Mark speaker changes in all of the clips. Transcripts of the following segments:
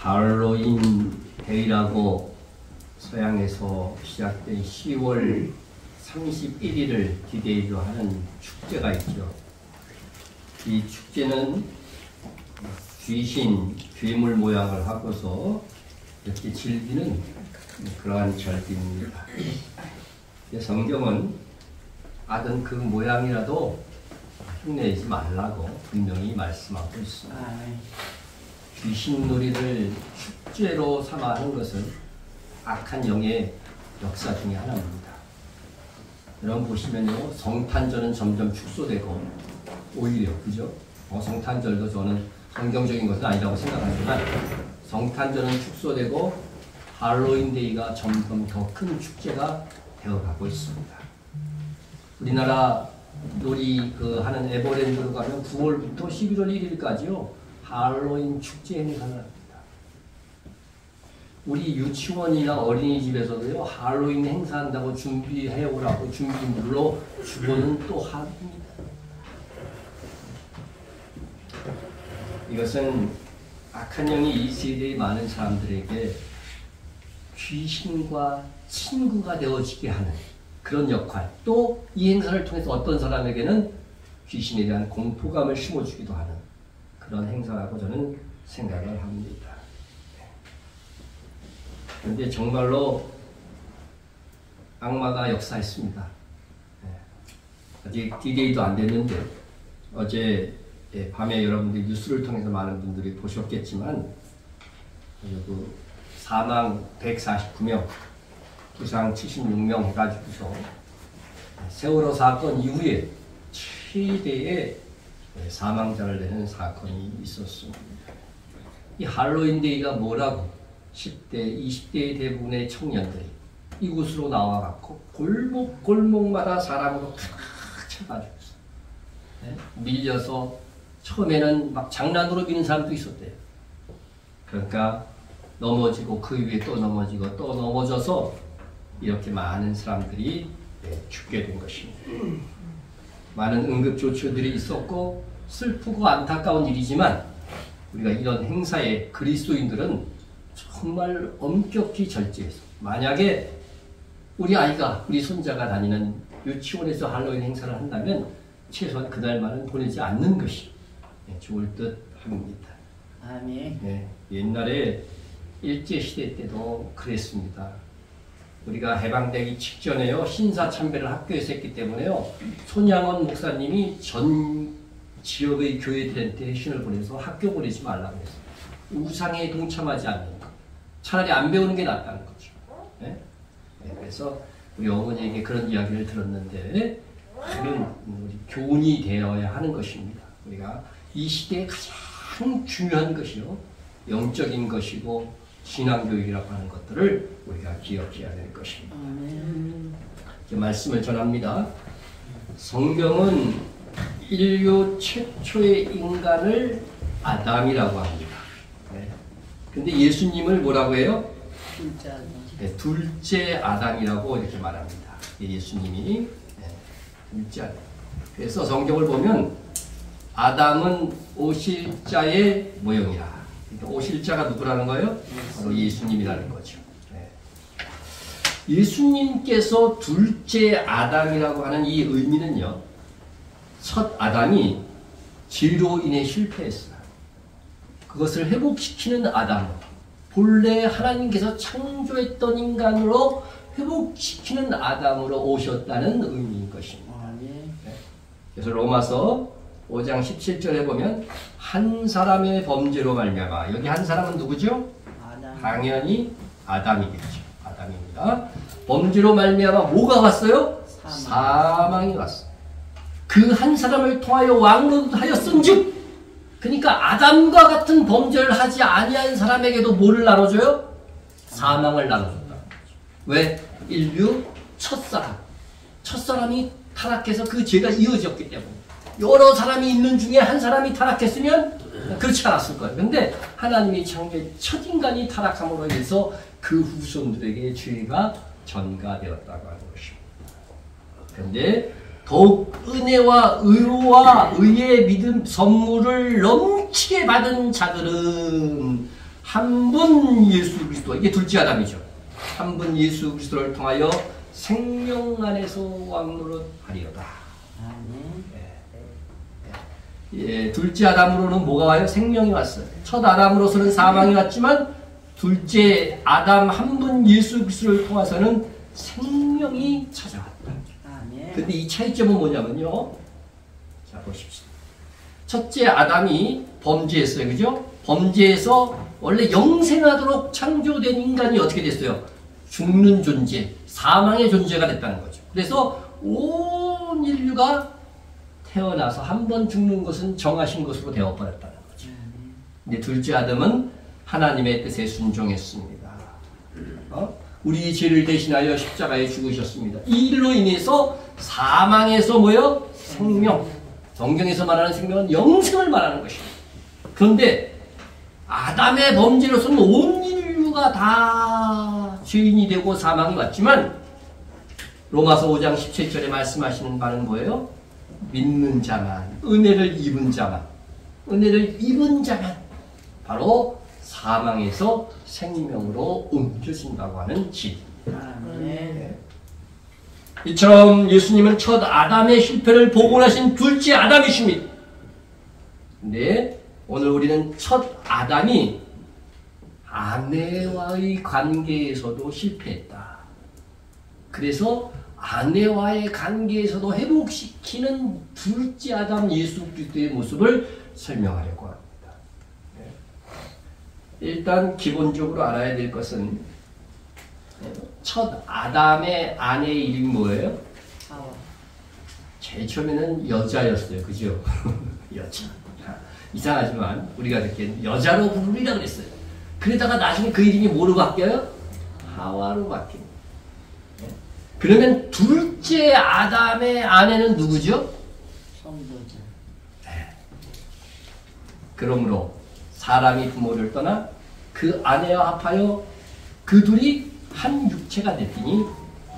Speaker 1: 할로윈 데이라고 서양에서 시작된 10월 31일을 디데이로 하는 축제가 있죠. 이 축제는 귀신, 괴물 모양을 하고서 이렇게 즐기는 그러한 절기입니다. 성경은 아든 그 모양이라도 흉내내지 말라고 분명히 말씀하고 있습니다. 귀신놀이를 축제로 삼아 하는 것은 악한 영의 역사 중에 하나입니다. 여러분 보시면요, 성탄절은 점점 축소되고 오히려 그죠? 성탄절도 저는 성경적인 것은 아니라고 생각하지만 성탄절은 축소되고 할로윈데이가 점점 더 큰 축제가 되어가고 있습니다. 우리나라 놀이 하는 에버랜드로 가면 9월부터 11월 1일까지요 할로윈 축제 행사를 합니다. 우리 유치원이나 어린이집에서도요 할로윈 행사한다고 준비해 오라고 준비물로 주고는 또 합니다. 이것은 악한 영이 이 세대의 많은 사람들에게 귀신과 친구가 되어지게 하는 그런 역할, 또 이 행사를 통해서 어떤 사람에게는 귀신에 대한 공포감을 심어주기도 하는 그런 행사라고 저는 생각을 합니다. 그런데 정말로 악마가 역사했습니다. 아직 D-Day도 안 됐는데 어제 밤에 여러분들이 뉴스를 통해서 많은 분들이 보셨겠지만 그 사망 149명, 부상 76명 해가지고서 세월호 사건 이후에 최대의 사망자를 내는 사건이 있었습니다. 이 할로윈데이가 뭐라고 10대, 20대의 대부분의 청년들이 이곳으로 나와갖고 골목마다 사람으로 가득 차가지고 밀려서 처음에는 막 장난으로 미는 사람도 있었대요. 그러니까 넘어지고 그 위에 또 넘어지고 또 넘어져서 이렇게 많은 사람들이 죽게 된 것입니다. 많은 응급조처들이 있었고 슬프고 안타까운 일이지만 우리가 이런 행사에 그리스도인들은 정말 엄격히 절제해서 만약에 우리 아이가, 우리 손자가 다니는 유치원에서 할로윈 행사를 한다면 최소한 그날만은 보내지 않는 것이 좋을 듯 합니다.
Speaker 2: 아멘.
Speaker 1: 네, 옛날에 일제시대 때도 그랬습니다. 우리가 해방되기 직전에요, 신사참배를 학교에서 했기 때문에요, 손양원 목사님이 전 지역의 교회들한테 신을 보내서 학교 보내지 말라고 했어요. 우상에 동참하지 않는 것. 차라리 안 배우는 게 낫다는 거죠. 네? 네, 그래서 우리 어머니에게 그런 이야기를 들었는데, 그런 우리 교훈이 되어야 하는 것입니다. 우리가 이 시대에 가장 중요한 것이요, 영적인 것이고 신앙교육이라고 하는 것들을 우리가 기억해야 될 것입니다. 말씀을 전합니다. 성경은 인류 최초의 인간을 아담이라고 합니다. 그런데 예수님을 뭐라고 해요? 둘째 아담이라고 이렇게 말합니다. 예수님이 둘째 아담. 그래서 성경을 보면 아담은 오실자의 모형이라. 오실자가 누구라는 거예요? 바로 예수님이라는 거죠. 예수님께서 둘째 아담이라고 하는 이 의미는요, 첫 아담이 죄로 인해 실패했어요. 그것을 회복시키는 아담, 본래 하나님께서 창조했던 인간으로 회복시키는 아담으로 오셨다는 의미인 것입니다. 그래서 로마서 5장 17절에 보면 한 사람의 범죄로 말미암아, 여기 한 사람은 누구죠?
Speaker 2: 아담.
Speaker 1: 당연히 아담이겠죠. 아담입니다. 범죄로 말미암아 뭐가 왔어요? 사망이 왔어요. 그 한 사람을 통하여 왕노하였은즉, 그러니까 아담과 같은 범죄를 하지 아니한 사람에게도 뭐를 나눠줘요? 사망을 나눠준다. 왜? 인류 첫사람이 타락해서 그 죄가 이어졌기 때문에. 여러 사람이 있는 중에 한 사람이 타락했으면 그렇지 않았을 거예요. 근데 하나님이 창조의 첫 인간이 타락함으로 인해서 그 후손들에게 죄가 전가되었다고 하는 것입니다. 그런데 더욱 은혜와 의로와 의의 믿음 선물을 넘치게 받은 자들은 한 분 예수 그리스도, 이게 둘째 아담이죠. 한 분 예수 그리스도를 통하여 생명 안에서 왕노릇하리로다. 예, 둘째 아담으로는 뭐가 와요? 생명이 왔어요. 첫 아담으로서는 사망이 왔지만 둘째 아담 한 분 예수 그리스도를 통해서는 생명이 찾아왔다. 근데 이 차이점은 뭐냐면요. 자, 보십시오. 첫째 아담이 범죄했어요. 그죠? 범죄해서 원래 영생하도록 창조된 인간이 어떻게 됐어요? 죽는 존재, 사망의 존재가 됐다는 거죠. 그래서 온 인류가 태어나서 한 번 죽는 것은 정하신 것으로 되어버렸다는 거죠. 근데 둘째 아담은 하나님의 뜻에 순종했습니다. 우리 죄를 대신하여 십자가에 죽으셨습니다. 이 일로 인해서 사망에서 뭐요? 생명. 성경에서 말하는 생명은 영생을 말하는 것입니다. 그런데 아담의 범죄로서는 온 인류가 다 죄인이 되고 사망이 왔지만 로마서 5장 17절에 말씀하시는 바는 뭐예요? 믿는 자만, 은혜를 입은 자만 바로 사망에서 생명으로 옮겨진다고 하는 진리입니다. 네. 이처럼 예수님은 첫 아담의 실패를 복원하신 둘째 아담이십니다. 근데 오늘 우리는 첫 아담이 아내와의 관계에서도 실패했다. 그래서 아내와의 관계에서도 회복시키는 둘째 아담 예수 그리스도의 모습을 설명하려고 합니다. 일단 기본적으로 알아야 될 것은 첫 아담의 아내의 이름이 뭐예요? 제일 처음에는 여자였어요. 그죠? 여자. 이상하지만 우리가 듣기엔 여자로 부르리라 그랬어요. 그러다가 나중에 그 이름이 뭐로 바뀌어요? 하와로 바뀝니다. 그러면 둘째 아담의 아내는 누구죠? 성도자. 네. 그러므로 사람이 부모를 떠나 그 아내와 합하여 그 둘이 한 육체가 됐더니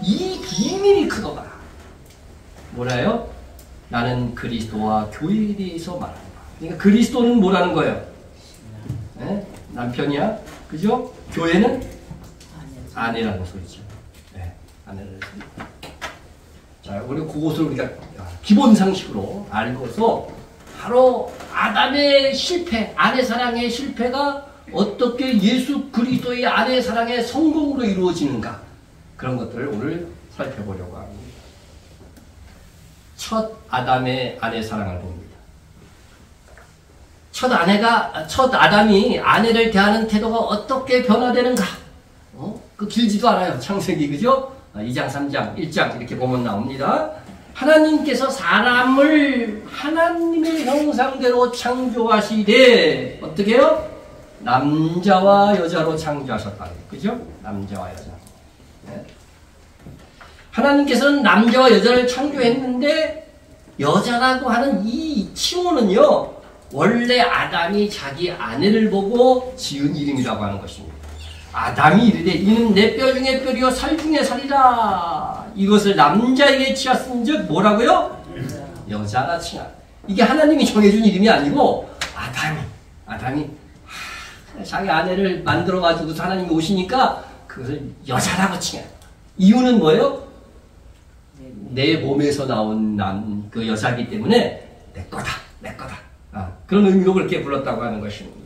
Speaker 1: 이 비밀이 크도다. 뭐라요? 나는 그리스도와 교회에 대해서 말한다. 그러니까 그리스도는 뭐라는 거예요? 네? 남편이야. 그죠? 교회는 아내라는 소리죠. 네, 아내라는 소리. 자, 우리 그것을 우리가 기본 상식으로 알고서 바로 아담의 실패, 아내 사랑의 실패가 어떻게 예수 그리스도의 아내 사랑의 성공으로 이루어지는가, 그런 것들을 오늘 살펴보려고 합니다. 첫 아담의 아내 사랑을 봅니다. 첫 아담이 아내를 대하는 태도가 어떻게 변화되는가? 그 길지도 않아요. 창세기, 그죠? 2장, 3장, 1장 이렇게 보면 나옵니다. 하나님께서 사람을 하나님의 형상대로 창조하시되 어떻게 해요? 남자와 여자로 창조하셨다. 그죠? 남자와 여자. 네. 하나님께서는 남자와 여자를 창조했는데 여자라고 하는 이 칭호는요, 원래 아담이 자기 아내를 보고 지은 이름이라고 하는 것입니다. 아담이 이르되 이는 내 뼈 중에 뼈리요 살 중에 살이라. 이것을 남자에게 치었은즉 뭐라고요? 여자라 칭하. 이게 하나님이 정해준 이름이 아니고 아담이 자기 아내를 만들어가지고 하나님이 오시니까 그것을 여자라고 칭해. 이유는 뭐예요? 내 몸에서 나온 그 여자이기 때문에 내 거다. 그런 의미로 그렇게 불렀다고 하는 것입니다.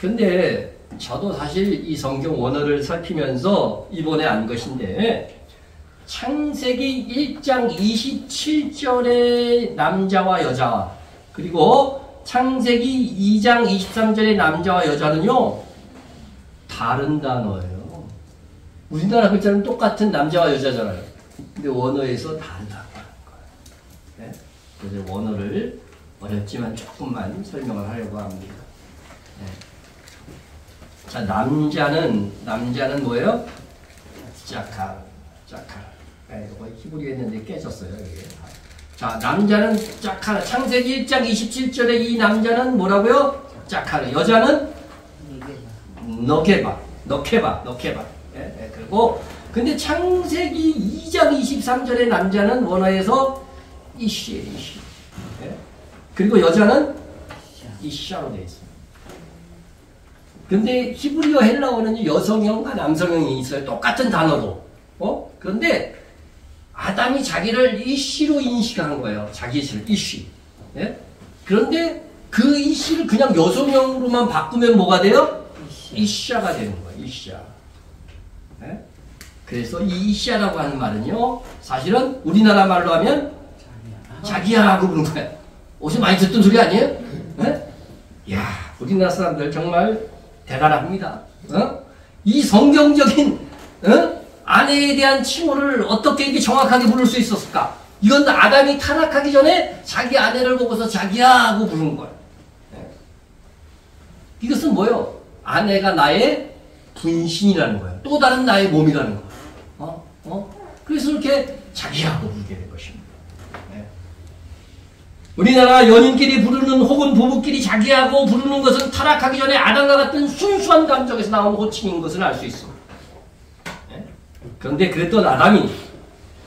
Speaker 1: 근데 저도 사실 이 성경 원어를 살피면서 이번에 안 것인데, 창세기 1장 27절의 남자와 여자, 그리고 창세기 2장 23절의 남자와 여자는요, 다른 단어예요. 우리나라 글자는 똑같은 남자와 여자잖아요. 근데 원어에서 다르다고 하는 거예요. 네? 그래서 원어를 어렵지만 조금만 설명을 하려고 합니다. 네. 자, 남자는 뭐예요? 자칼. 네, 이거 히브리 했는데 깨졌어요, 이게. 자, 남자는 자칼. 창세기 1장 27절에 이 남자는 뭐라고요? 자칼. 여자는 너케바. 네, 그리고 근데 창세기 2장 23절의 남자는 원어에서 이시. 네? 그리고 여자는 이샤로 되어 있습니다. 근데 히브리어 헬라어는 여성형과 남성형이 있어요. 똑같은 단어도. 그런데 아담이 자기를 이씨로 인식한 거예요. 자기 이씨를 이씨. 예? 그런데 그 이씨를 그냥 여성형으로만 바꾸면 뭐가 돼요? 이샤가 되는 거예요. 이샤. 예? 그래서 이 이샤라고 하는 말은요, 사실은 우리나라 말로 하면 자기야라고 부르는 거예요. 어디서 많이 듣던 소리 아니에요? 예? 이야, 우리나라 사람들 정말 대단합니다. 이 성경적인 아내에 대한 칭호를 어떻게 이렇게 정확하게 부를 수 있었을까? 이건 아담이 타락하기 전에 자기 아내를 보고서 자기야 하고 부른 거예요. 이것은 뭐예요? 아내가 나의 분신이라는 거예요. 또 다른 나의 몸이라는 거예요. 그래서 이렇게 자기야 하고 부르게 된 것입니다. 우리나라 연인끼리 부르는 혹은 부부끼리 자기하고 부르는 것은 타락하기 전에 아담과 같은 순수한 감정에서 나온 호칭인 것을 알 수 있습니다. 그런데 그랬던 아담이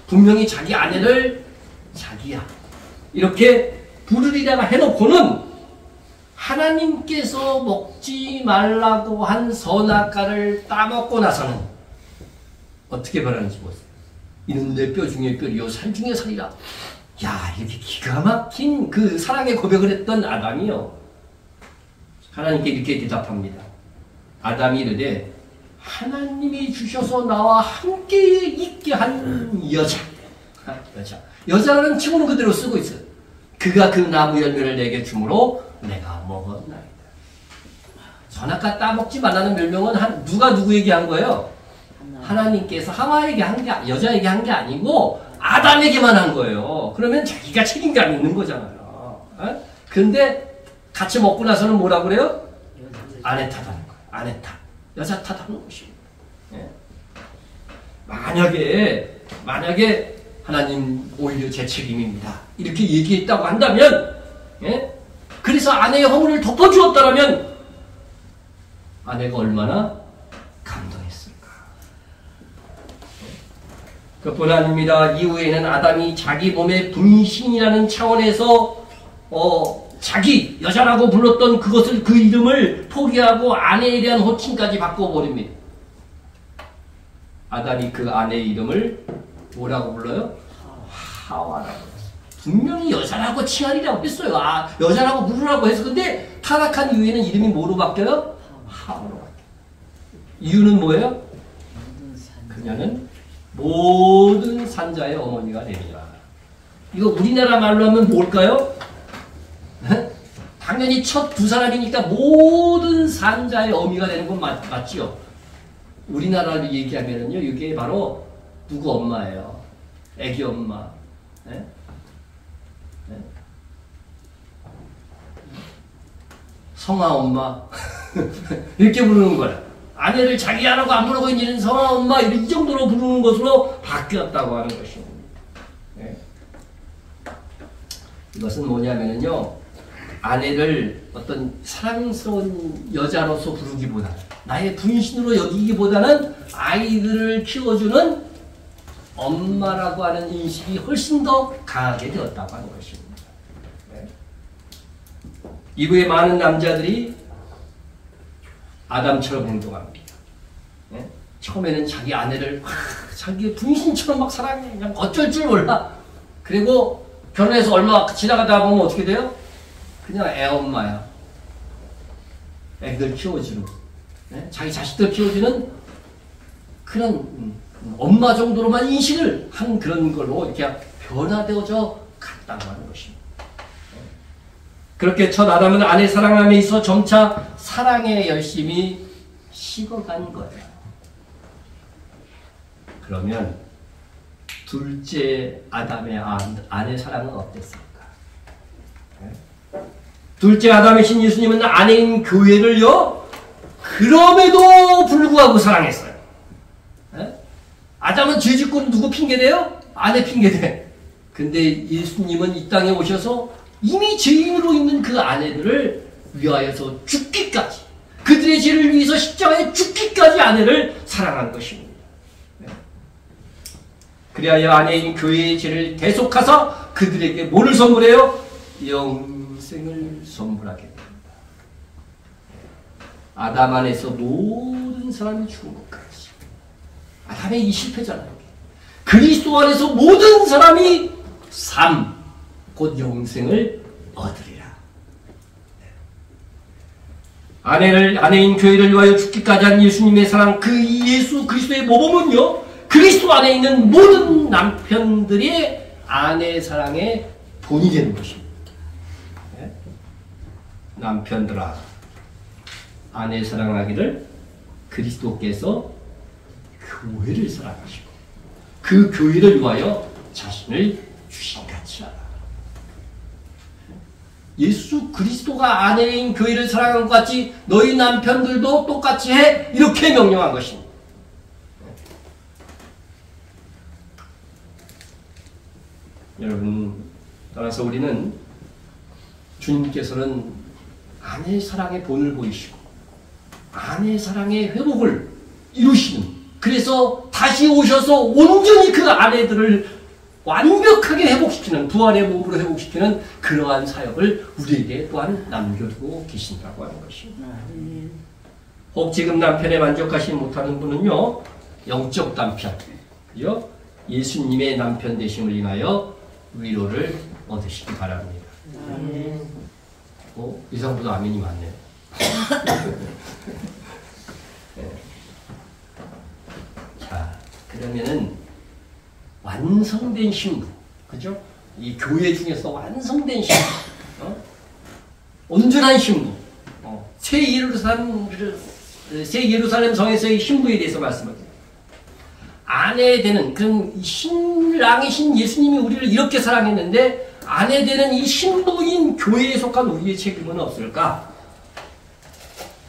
Speaker 1: 분명히 자기 아내를 자기야 이렇게 부르리다가 해놓고는 하나님께서 먹지 말라고 한 선악과를 따먹고 나서는 어떻게 변하는지 보세요. 이는 내 뼈 중에 뼈리요 살 중에 살이라. 야, 이렇게 기가 막힌 그 사랑의 고백을 했던 아담이요. 하나님께 이렇게 대답합니다. 아담이 이르되 하나님이 주셔서 나와 함께 있게 한 여자. 여자라는 칭호는 그대로 쓰고 있어요. 그가 그 나무 열매를 내게 주므로 내가 먹었나이다. 선악과 따먹지 말라는 멸명은 누가 누구에게 한 거예요? 하나님께서 하와에게 한 게, 여자에게 한 게 아니고 아담에게만 한 거예요. 그러면 자기가 책임감이 있는 거잖아요. 그런데 같이 먹고 나서는 뭐라고 그래요? 아내 탓하는 거예요. 아내 탓. 여자 탓하는 것입니다. 만약에 하나님 오히려 제 책임입니다. 이렇게 얘기했다고 한다면, 그래서 아내의 허물을 덮어주었다면 아내가 얼마나 감동했을까. 그뿐 아닙니다. 이후에는 아담이 자기 몸의 분신이라는 차원에서 자기 여자라고 불렀던 그것을 그 이름을 포기하고 아내에 대한 호칭까지 바꿔버립니다. 아담이 그 아내의 이름을 뭐라고 불러요? 하와라고. 분명히 여자라고 칭하리라고 했어요. 여자라고 부르라고 해서. 근데 타락한 이후에는 이름이 뭐로 바뀌어요? 하와로 바뀌어요. 이유는 뭐예요? 그녀는 모든 산자의 어머니가 되리라. 이거 우리나라 말로 하면 뭘까요? 당연히 첫 두 사람이니까 모든 산자의 어미가 되는 건 맞지요. 우리나라로 얘기하면은요, 이게 바로 누구 엄마예요? 애기 엄마. 성아 엄마. 이렇게 부르는 거야. 아내를 자기야라고 안 부르고 있는 성아 엄마, 이 정도로 부르는 것으로 바뀌었다고 하는 것입니다. 이것은 뭐냐면요, 아내를 어떤 사랑스러운 여자로서 부르기보다, 나의 분신으로 여기기보다는 아이들을 키워주는 엄마라고 하는 인식이 훨씬 더 강하게 되었다고 하는 것입니다. 이후에 많은 남자들이 아담처럼 행동합니다. 처음에는 자기 아내를 자기 분신처럼 막 사랑해. 그냥 어쩔 줄 몰라. 그리고 결혼해서 얼마 지나가다 보면 어떻게 돼요? 그냥 애엄마야. 애들 키워주는, 자기 자식들 키워주는 그런 엄마 정도로만 인식을 한 그런 걸로 이렇게 변화되어져 갔다고 하는 것입니다. 그렇게 첫 아담은 아내 사랑함에 있어 점차 사랑에 열심히 식어간 거예요. 그러면 둘째 아담의 아내 사랑은 어땠을까? 둘째 아담이신 예수님은 아내인 교회를요, 그럼에도 불구하고 사랑했어요. 아담은 죄 짓고 누구 핑계대요? 아내 핑계대. 근데 예수님은 이 땅에 오셔서 이미 죄인으로 있는 그 아내들을 위하여서 죽기까지, 그들의 죄를 위해서 십자가에 죽기까지 아내를 사랑한 것입니다. 그리하여 아내인 교회의 죄를 대속하사 그들에게 뭐를 선물해요? 영생을 선물하게 됩니다. 아담 안에서 모든 사람이 죽은 것까지. 아담의 이 실패잖아요. 그리스도 안에서 모든 사람이 삶, 곧 영생을 얻으리라. 아내인 교회를 위하여 죽기까지 한 예수님의 사랑, 그 예수 그리스도의 모범은요, 그리스도 안에 있는 모든 남편들의 아내 사랑의 본이 되는 것입니다. 네? 남편들아, 아내 사랑하기를 그리스도께서 교회를 사랑하시고 그 교회를 위하여 자신을 주신 같이 하라. 예수 그리스도가 아내인 교회를 사랑한 것 같이 너희 남편들도 똑같이 해, 이렇게 명령한 것입니다. 여러분, 따라서 우리는 주님께서는 아내 사랑의 본을 보이시고 아내 사랑의 회복을 이루시는, 그래서 다시 오셔서 온전히 그 아내들을 완벽하게 회복시키는, 부활의 몸으로 회복시키는 그러한 사역을 우리에게 또한 남겨두고 계신다고 하는 것입니다. 혹 지금 남편에 만족하지 못하는 분은요, 영적 남편, 그죠? 예수님의 남편 되심을 인하여 위로를 얻으시기 바랍니다. 이상보다 아멘이 많네요. 네. 자, 그러면은 완성된 신부, 그죠? 이 교회 중에서 완성된 신부, 온전한 신부, 새 예루살렘 성에서의 신부에 대해서 말씀하세요. 아내 되는, 그럼 신랑이신 예수님이 우리를 이렇게 사랑했는데 아내 되는 이 신부인 교회에 속한 우리의 책임은 없을까?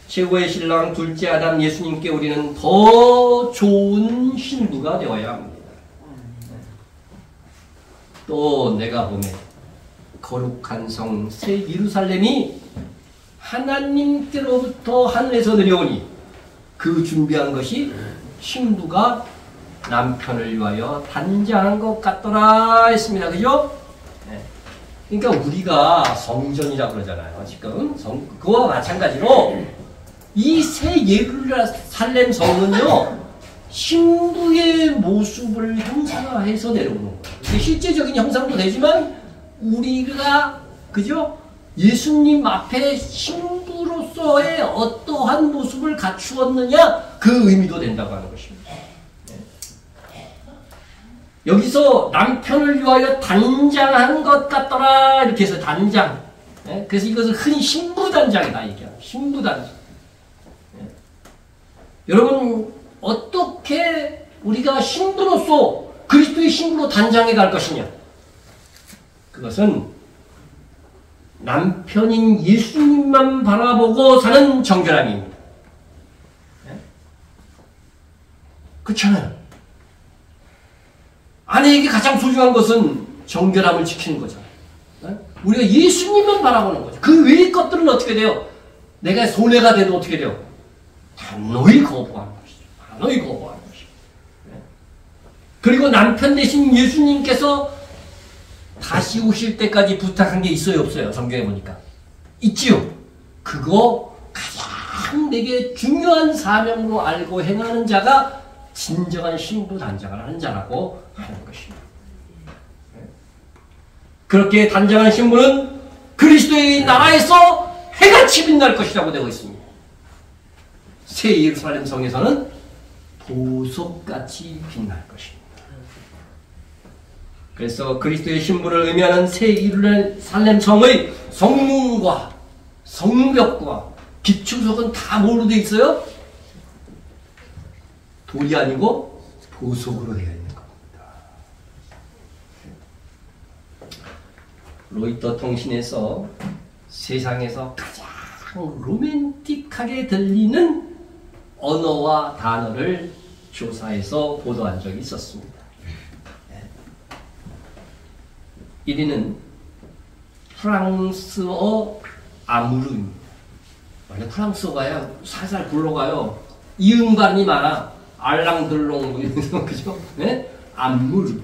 Speaker 1: 최고의 신랑 둘째 아담 예수님께 우리는 더 좋은 신부가 되어야 합니다. 또 내가 보면 거룩한 성 새 예루살렘이 하나님께로부터 하늘에서 내려오니 그 준비한 것이 신부가 남편을 위하여 단장한 것 같더라 했습니다. 그죠? 네. 그러니까 우리가 성전이라고 그러잖아요. 지금 그와 마찬가지로 이 새 예루살렘 성은요, 신부의 모습을 형상화해서 내려오는 거예요. 실제적인 형상도 되지만 우리가, 그죠? 예수님 앞에 신부로서의 어떠한 모습을 갖추었느냐, 그 의미도 된다고 하는 것입니다. 여기서 남편을 위하여 단장한 것 같더라 이렇게 해서 단장. 그래서 이것을 흔히 신부단장이다 얘기합니다. 신부단장. 여러분, 어떻게 우리가 신부로서 그리스도의 신부로 단장해 갈 것이냐? 그것은 남편인 예수님만 바라보고 사는 정결함입니다. 그렇잖아요. 아내에게 가장 소중한 것은 정결함을 지키는 거잖아요. 우리가 예수님만 바라보는 거죠. 그 외의 것들은 어떻게 돼요? 내가 손해가 돼도 어떻게 돼요? 단호히 거부하는 것이죠. 단호히 거부하는 것이죠. 그리고 남편 대신 예수님께서 다시 오실 때까지 부탁한 게 있어요, 없어요? 성경에 보니까. 있지요. 그거 가장 내게 중요한 사명으로 알고 행하는 자가 진정한 신부 단장을 하는 자라고 하는 것입니다. 그렇게 단장한 신부는 그리스도의 나라에서 해같이 빛날 것이라고 되어 있습니다. 새 예루살렘 성에서는 보석같이 빛날 것입니다. 그래서 그리스도의 신부를 의미하는 새 예루살렘 성의 성문과 성벽과 기초석은 다 뭘로 되어 있어요? 돌이 아니고 보석으로 되어 있는 겁니다. 로이터 통신에서 세상에서 가장 로맨틱하게 들리는 언어와 단어를 조사해서 보도한 적이 있었습니다. 1위는 프랑스어 아무르입니다. 원래 프랑스어가야 살살 굴러가요. 이응 발음이 많아. 알랑들롱, 그죠? 네? 아무르.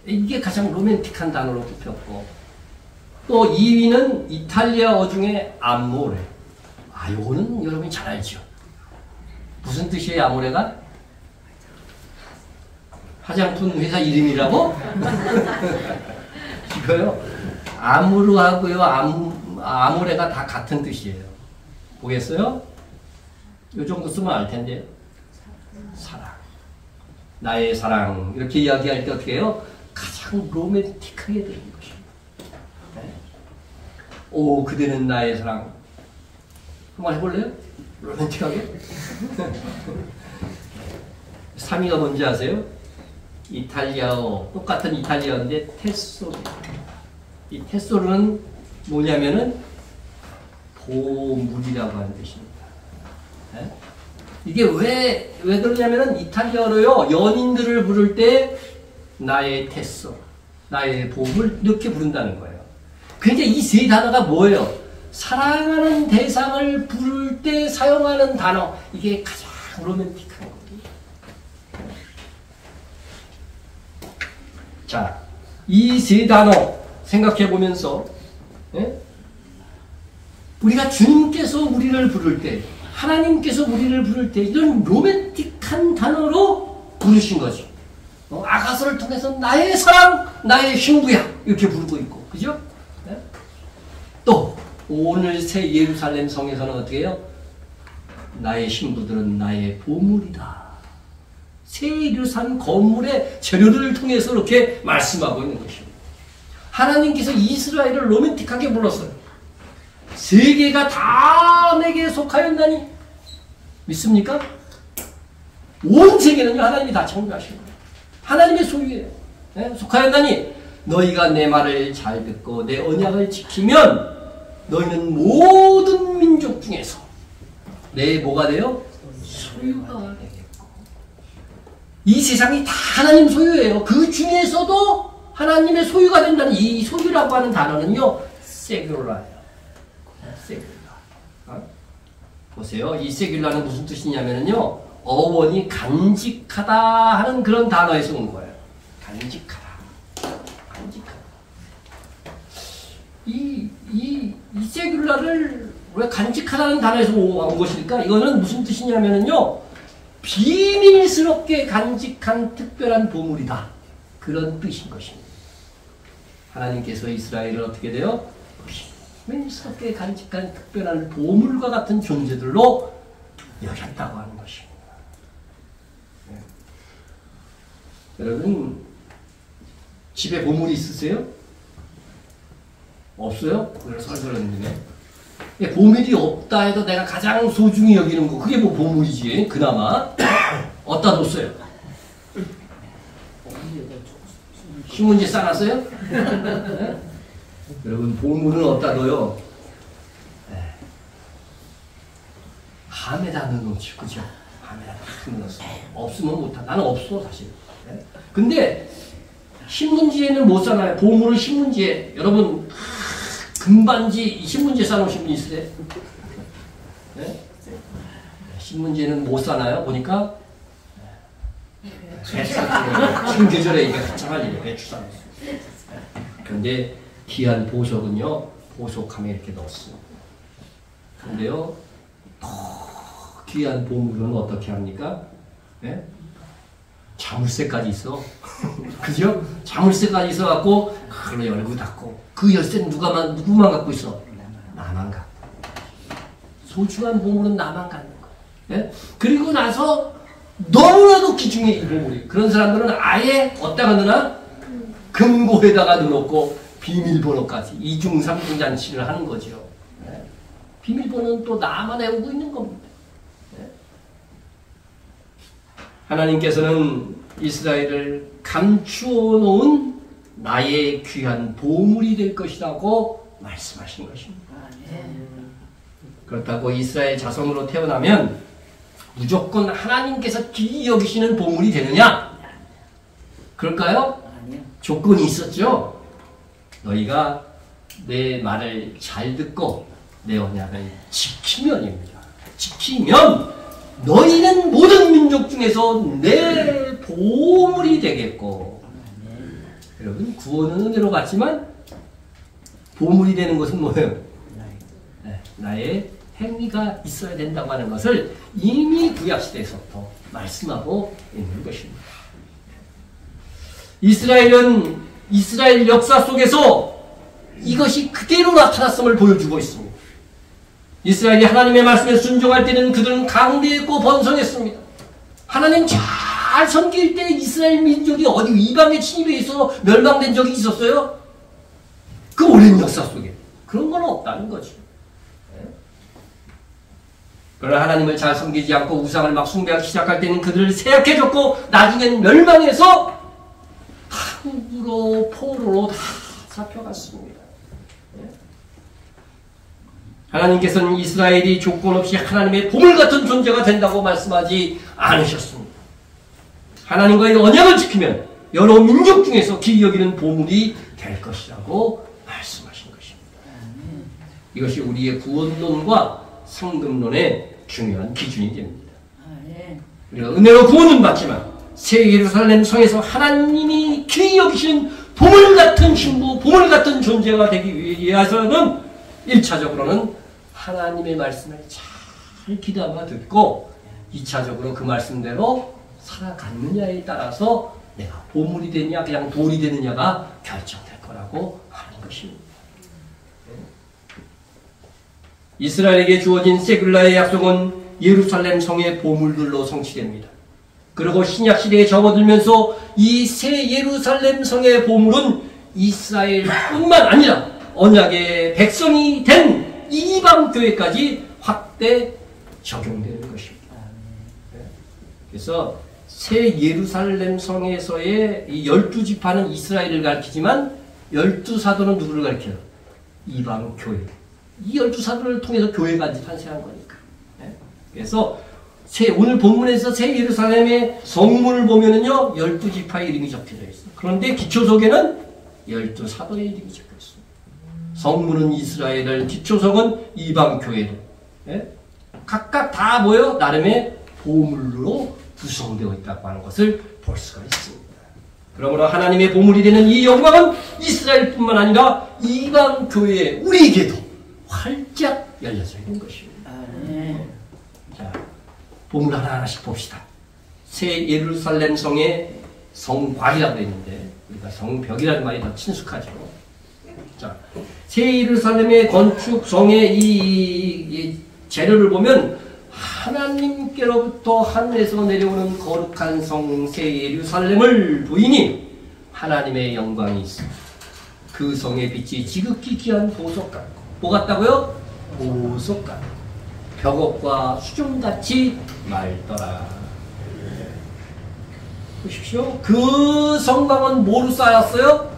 Speaker 1: 이게 가장 로맨틱한 단어로 뽑혔고, 또 2위는 이탈리아어 중에 아모레. 요거는 여러분이 잘 알죠. 무슨 뜻이에요, 아모레가? 화장품 회사 이름이라고? 이거요. 아무르하고요, 아모레가 다 같은 뜻이에요. 보겠어요? 요 정도 쓰면 알 텐데요. 사랑. 나의 사랑. 이렇게 이야기할 때 어떻게 해요? 가장 로맨틱하게 되는 것입니다. 네? 오, 그대는 나의 사랑. 한번 해볼래요? 로맨틱하게? 3위가 뭔지 아세요? 이탈리아어, 똑같은 이탈리아어인데 테소르. 이 테소르는 뭐냐면은 보물이라고 하는 뜻입니다. 네? 이게 왜 그러냐면은 이탈리아어로요, 연인들을 부를 때 나의 테소, 나의 보물 이렇게 부른다는 거예요. 그러니까 이 세 단어가 뭐예요? 사랑하는 대상을 부를 때 사용하는 단어, 이게 가장 로맨틱한 거예요. 자, 이 세 단어 생각해 보면서, 예? 우리가 주님께서 우리를 부를 때, 하나님께서 우리를 부를 때 이런 로맨틱한 단어로 부르신 거죠. 아가서를 통해서 나의 사랑, 나의 신부야 이렇게 부르고 있고, 그죠? 예? 또 오늘 새 예루살렘 성에서는 어떻게 해요? 나의 신부들은 나의 보물이다. 새 예루살렘 건물의 재료를 통해서 이렇게 말씀하고 있는 것입니다. 하나님께서 이스라엘을 로맨틱하게 불렀어요. 세계가 다 내게 속하였나니 믿습니까? 온 세계는요, 하나님이 다 창조하신 거예요. 하나님의 소유예요. 네? 속하였나니 너희가 내 말을 잘 듣고 내 언약을 지키면 너희는 모든 민족 중에서 내 뭐가 돼요? 소유가 되겠고. 이 세상이 다 하나님 소유예요. 그 중에서도 하나님의 소유가 된다는 이 소유라고 하는 단어는요, 세귤라예요. 세귤라. 보세요. 이 세귤라는 무슨 뜻이냐면요, 어원이 간직하다 하는 그런 단어에서 온 거예요. 간직하다. 간직하다. 이 세귤라를 왜 간직하다는 단어에서 온 것일까? 이거는 무슨 뜻이냐면요, 비밀스럽게 간직한 특별한 보물이다. 그런 뜻인 것입니다. 하나님께서 이스라엘을 어떻게 돼요? 비밀스럽게 간직한 특별한 보물과 같은 존재들로 여겼다고 하는 것입니다. 네. 여러분, 집에 보물이 있으세요? 없어요? 그걸 설설했는데. 보물이 없다 해도 내가 가장 소중히 여기는 거, 그게 뭐 보물이지, 그나마. 어디다 뒀어요? 신문지 싸놨어요? 네? 여러분, 보물은 어디다 둬요? 네. 함에다 넣어놓지, 그죠? 함에다 넣어놨어. 없으면 못하. 나는 없어, 사실. 네? 근데 신문지에는 못 싸놔요. 보물을 신문지에. 여러분, 금반지 신문지에 싸놓으신 분 있으세요? 네? 신문지에는 못 싸놔요. 보니까 배추 지금 계절에 이게 한창할 일이에요. 배추 싸놨어요. 그런데 귀한 보석은요, 보석함에 이렇게 넣었어요. 그런데요, 더 귀한 보물은 어떻게 합니까? 네? 자물쇠까지 있어. 그죠? 자물쇠까지 있어갖고, 그걸로 열고 닫고, 그 열쇠는 누구만 갖고 있어? 나만 갖고. 소중한 보물은 나만 갖는 거야. 네? 그리고 나서, 너무나도 귀중해, 이 보물이. 그런 사람들은 아예 어디다가 넣나? 금고에다가 넣어놓고, 비밀번호까지 이중 삼중 잔치를 하는 거죠. 네? 비밀번호는 또 나만 외우고 있는 겁니다. 네? 하나님께서는 이스라엘을 감추어 놓은 나의 귀한 보물이 될 것이라고 말씀하신 것입니다. 그렇다고 이스라엘 자손으로 태어나면 무조건 하나님께서 귀히 여기시는 보물이 되느냐? 그럴까요? 조건이 있었죠. 너희가 내 말을 잘 듣고 내 언약을 지키면입니다. 지키면 너희는 모든 민족 중에서 내 보물이 되겠고. 여러분, 구원은 은혜로 받지만 보물이 되는 것은 뭐예요? 네, 나의 행위가 있어야 된다고 하는 것을 이미 구약시대에서부터 말씀하고 있는 것입니다. 이스라엘은 이스라엘 역사 속에서 이것이 그대로 나타났음을 보여주고 있습니다. 이스라엘이 하나님의 말씀에 순종할 때는 그들은 강대했고 번성했습니다. 하나님 잘 섬길 때 이스라엘 민족이 어디 이방에 침입해 있어 멸망된 적이 있었어요? 그 오랜 역사 속에 그런 건 없다는 거죠. 그러나 하나님을 잘 섬기지 않고 우상을 막 숭배하기 시작할 때는 그들을 세약해졌고 나중엔 멸망해서 항구로 포로로 다 잡혀갔습니다. 하나님께서는 이스라엘이 조건 없이 하나님의 보물 같은 존재가 된다고 말씀하지 않으셨습니다. 하나님과의 언약을 지키면 여러 민족 중에서 귀히 여기는 보물이 될 것이라고 말씀하신 것입니다. 이것이 우리의 구원론과 상급론의 중요한 기준이 됩니다. 우리가 은혜로 구원은 받지만 새 예루살렘 성에서 하나님이 귀히 여기시는 보물 같은 신부, 보물 같은 존재가 되기 위해서는 1차적으로는 하나님의 말씀을 잘 귀담아 듣고 2차적으로 그 말씀대로 살아갔느냐에 따라서 내가 보물이 되느냐 그냥 돌이 되느냐가 결정될 거라고 하는 것입니다. 이스라엘에게 주어진 세굴라의 약속은 예루살렘 성의 보물들로 성취됩니다. 그리고 신약시대에 접어들면서 이 새 예루살렘 성의 보물은 이스라엘뿐만 아니라 언약의 백성이 된 이방교회까지 확대 적용되는 것입니다. 그래서 새 예루살렘 성에서의 이 12지파는 이스라엘을 가리키지만 12사도는 누구를 가리켜요? 이방교회. 이 12사도를 통해서 교회가 탄생한 거니까. 그래서 오늘 본문에서 새 예루살렘의 성문을 보면은요 12지파의 이름이 적혀져 있어요. 그런데 기초석에는 12사도의 이름이 적혀 있습니다. 성문은 이스라엘을, 기초석은 이방교회를. 각각 다 뭐예요? 나름의 보물로 구성되어 있다고 하는 것을 볼 수가 있습니다. 그러므로 하나님의 보물이 되는 이 영광은 이스라엘뿐만 아니라 이방교회 우리에게도 활짝 열려져 있는 것입니다. 자, 보물 하나하나씩 봅시다. 새 예루살렘 성의 성곽이라고 했는데 우리가 성벽이라는 말이 더 친숙하죠. 자, 새 예루살렘의 건축 성의 이 재료를 보면 하나님께로부터 하늘에서 내려오는 거룩한 성 새 예루살렘을 보이니 하나님의 영광이 있습니다. 그 성의 빛이 지극히 귀한 보석 같고 뭐 같다고요? 보석 같고 벽옥과 수정같이 맑더라. 보십시오. 그 성곽은 뭐로 쌓였어요?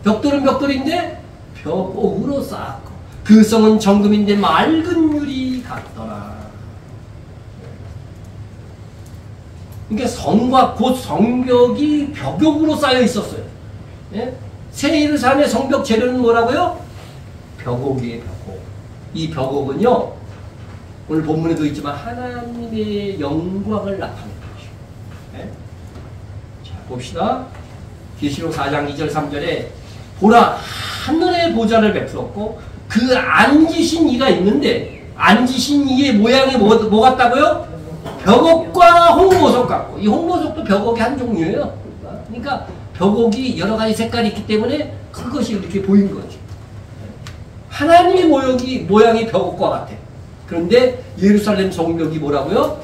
Speaker 1: 벽돌은 벽돌인데 벽옥으로 쌓았고 그 성은 정금인데 맑은 유리 같더라. 그러니까 성곽 곧 성벽이 벽옥으로 쌓여 있었어요. 새 예루살렘의 성벽 재료는 뭐라고요? 벽옥이에요. 벽옥. 이 벽옥은요 오늘 본문에도 있지만 하나님의 영광을 나타내는 것이에요. 자 봅시다. 계시록 4장 2절 3절에 보라 하늘의 보좌를 베풀었고 그 앉으신 이가 있는데 앉으신 이의 모양이 뭐 같다고요? 벽옥과 홍보석 같고 이 홍보석도 벽옥의 한 종류예요. 그러니까 벽옥이 여러 가지 색깔이 있기 때문에 그것이 이렇게 보인 거죠. 하나님의 모양이 벽옥과 같아. 그런데 예루살렘 성벽이 뭐라고요?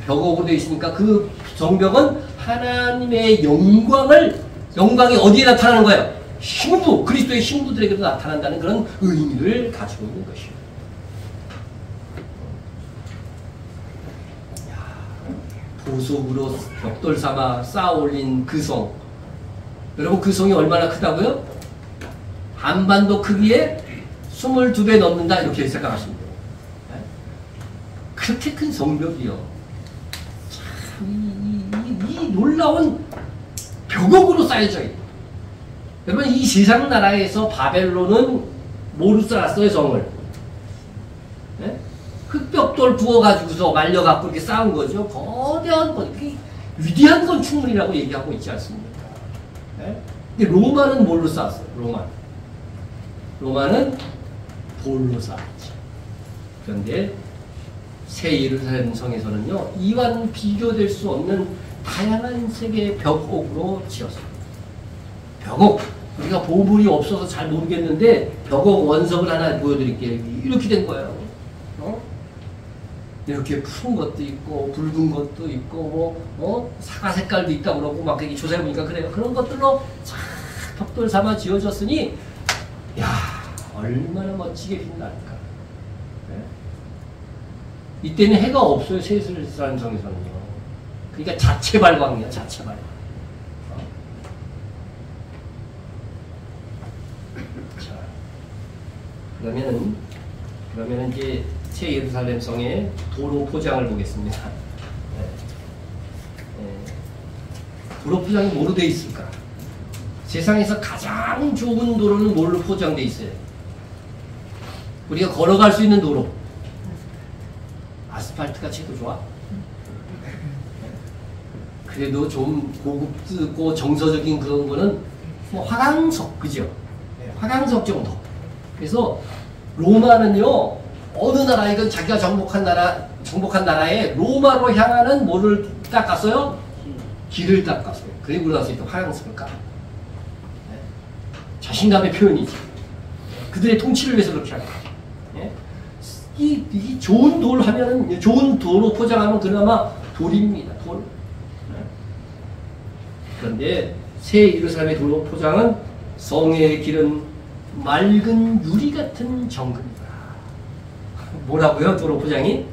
Speaker 1: 벽옥으로 되어 있으니까 그 성벽은 하나님의 영광이 어디에 나타나는 거예요? 신부, 그리스도의 신부들에게도 나타난다는 그런 의미를 가지고 있는 것이에요. 보석으로 벽돌 삼아 쌓아 올린 그 성. 여러분 그 성이 얼마나 크다고요? 한반도 크기에 22배 넘는다 이렇게 생각하시면 돼요. 그렇게 큰 성벽이요. 참, 이 놀라운 벽옥으로 쌓여져 있다. 여러분 이 세상 나라에서 바벨론은 뭐로 쌓았어요 성을? 흑벽돌 부어가지고서 말려갖고 이렇게 쌓은 거죠. 거대한 건, 위대한 건축물이라고 얘기하고 있지 않습니까? 근데 로마는 뭘로 쌓았어요? 로마는 돌로 쌓았죠. 그런데 새 예루살렘 성에서는요, 이와는 비교될 수 없는 다양한 색의 벽옥으로 지었습니다. 벽옥, 우리가 보물이 없어서 잘 모르겠는데 벽옥 원석을 하나 보여드릴게요. 이렇게 된 거예요. 이렇게 푸른 것도 있고 붉은 것도 있고 사과 색깔도 있다고 그러고 막 조사해 보니까 그래요. 그런 것들로 쫙 벽돌 삼아 지어졌으니 야, 얼마나 멋지게 빛날까. 네? 이때는 해가 없어요. 새 예루살렘 성에서는요. 그러니까 자체 발광이야. 자체 발광. 자, 그러면은 이제 새 예루살렘 성의 도로 포장을 보겠습니다. 네. 네. 도로 포장이 뭐로 되어 있을까? 세상에서 가장 좋은 도로는 뭘로 포장되어 있어요? 우리가 걸어갈 수 있는 도로. 아스팔트가 최고 좋아? 그래도 좀 고급스럽고 정서적인 그런 거는 뭐 화강석, 그죠? 네, 화강석 정도. 그래서 로마는요, 어느 나라이건 자기가 정복한 나라에 로마로 향하는 뭐를 닦았어요? 길을 닦았어요. 그리고 나서 또 화강석을 깔아. 네. 자신감의 표현이지. 그들의 통치를 위해서 그렇게 하는 거죠. 네. 이 좋은 돌 하면은, 좋은 도로 포장하면 그나마 돌입니다. 돌. 네. 그런데 새 예루살렘의 도로 포장은 성의 길은 맑은 유리 같은 정금이다. 뭐라고요? 도로 포장이?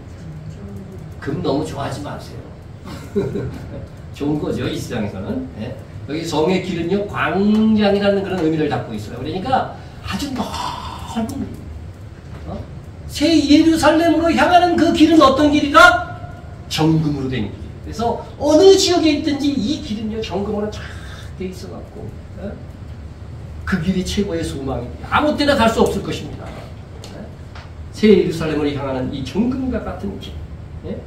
Speaker 1: 금 너무 좋아하지 마세요. 좋은 거죠, 이 세상에서는. 네. 여기 성의 길은요, 광장이라는 그런 의미를 담고 있어요. 그러니까 아주 넓은 새 예루살렘으로 향하는 그 길은 어떤 길이다? 정금으로 된 길. 그래서 어느 지역에 있든지 이 길은요, 정금으로 쫙 돼 있어갖고, 네? 그 길이 최고의 소망입니다. 아무 때나 갈 수 없을 것입니다. 네? 새 예루살렘으로 향하는 이 정금과 같은 길. 네?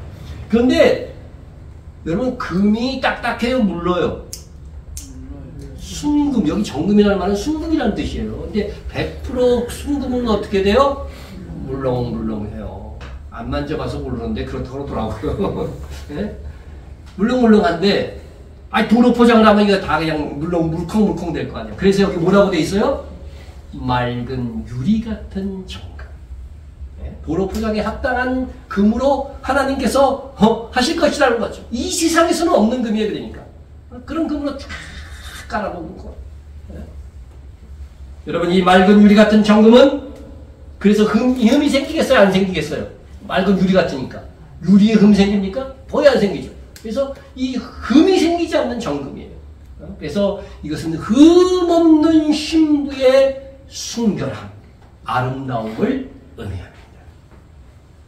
Speaker 1: 그런데 여러분, 금이 딱딱해요, 물러요? 순금, 여기 정금이라는 말은 순금이라는 뜻이에요. 근데 100% 순금은 어떻게 돼요? 물렁물렁해요. 안 만져봐서 모르는데 그렇다고 그러더라고요. 네? 물렁물렁한데, 도로 포장을 하면 이거 다 그냥 물컹물컹 될 거 아니에요. 그래서 여기 뭐라고 돼 있어요? 맑은 유리 같은 정금. 네? 도로 포장에 합당한 금으로 하나님께서 하실 것이라는 거죠. 이 세상에서는 없는 금이에요, 그러니까. 그런 금으로 쫙 깔아놓는 거. 네? 여러분, 이 맑은 유리 같은 정금은 그래서 흠이 생기겠어요? 안 생기겠어요? 맑은 유리 같으니까. 유리에 흠 생깁니까? 거의 안 생기죠. 그래서 이 흠이 생기지 않는 정금이에요. 그래서 이것은 흠 없는 신부의 순결함, 아름다움을 의미합니다.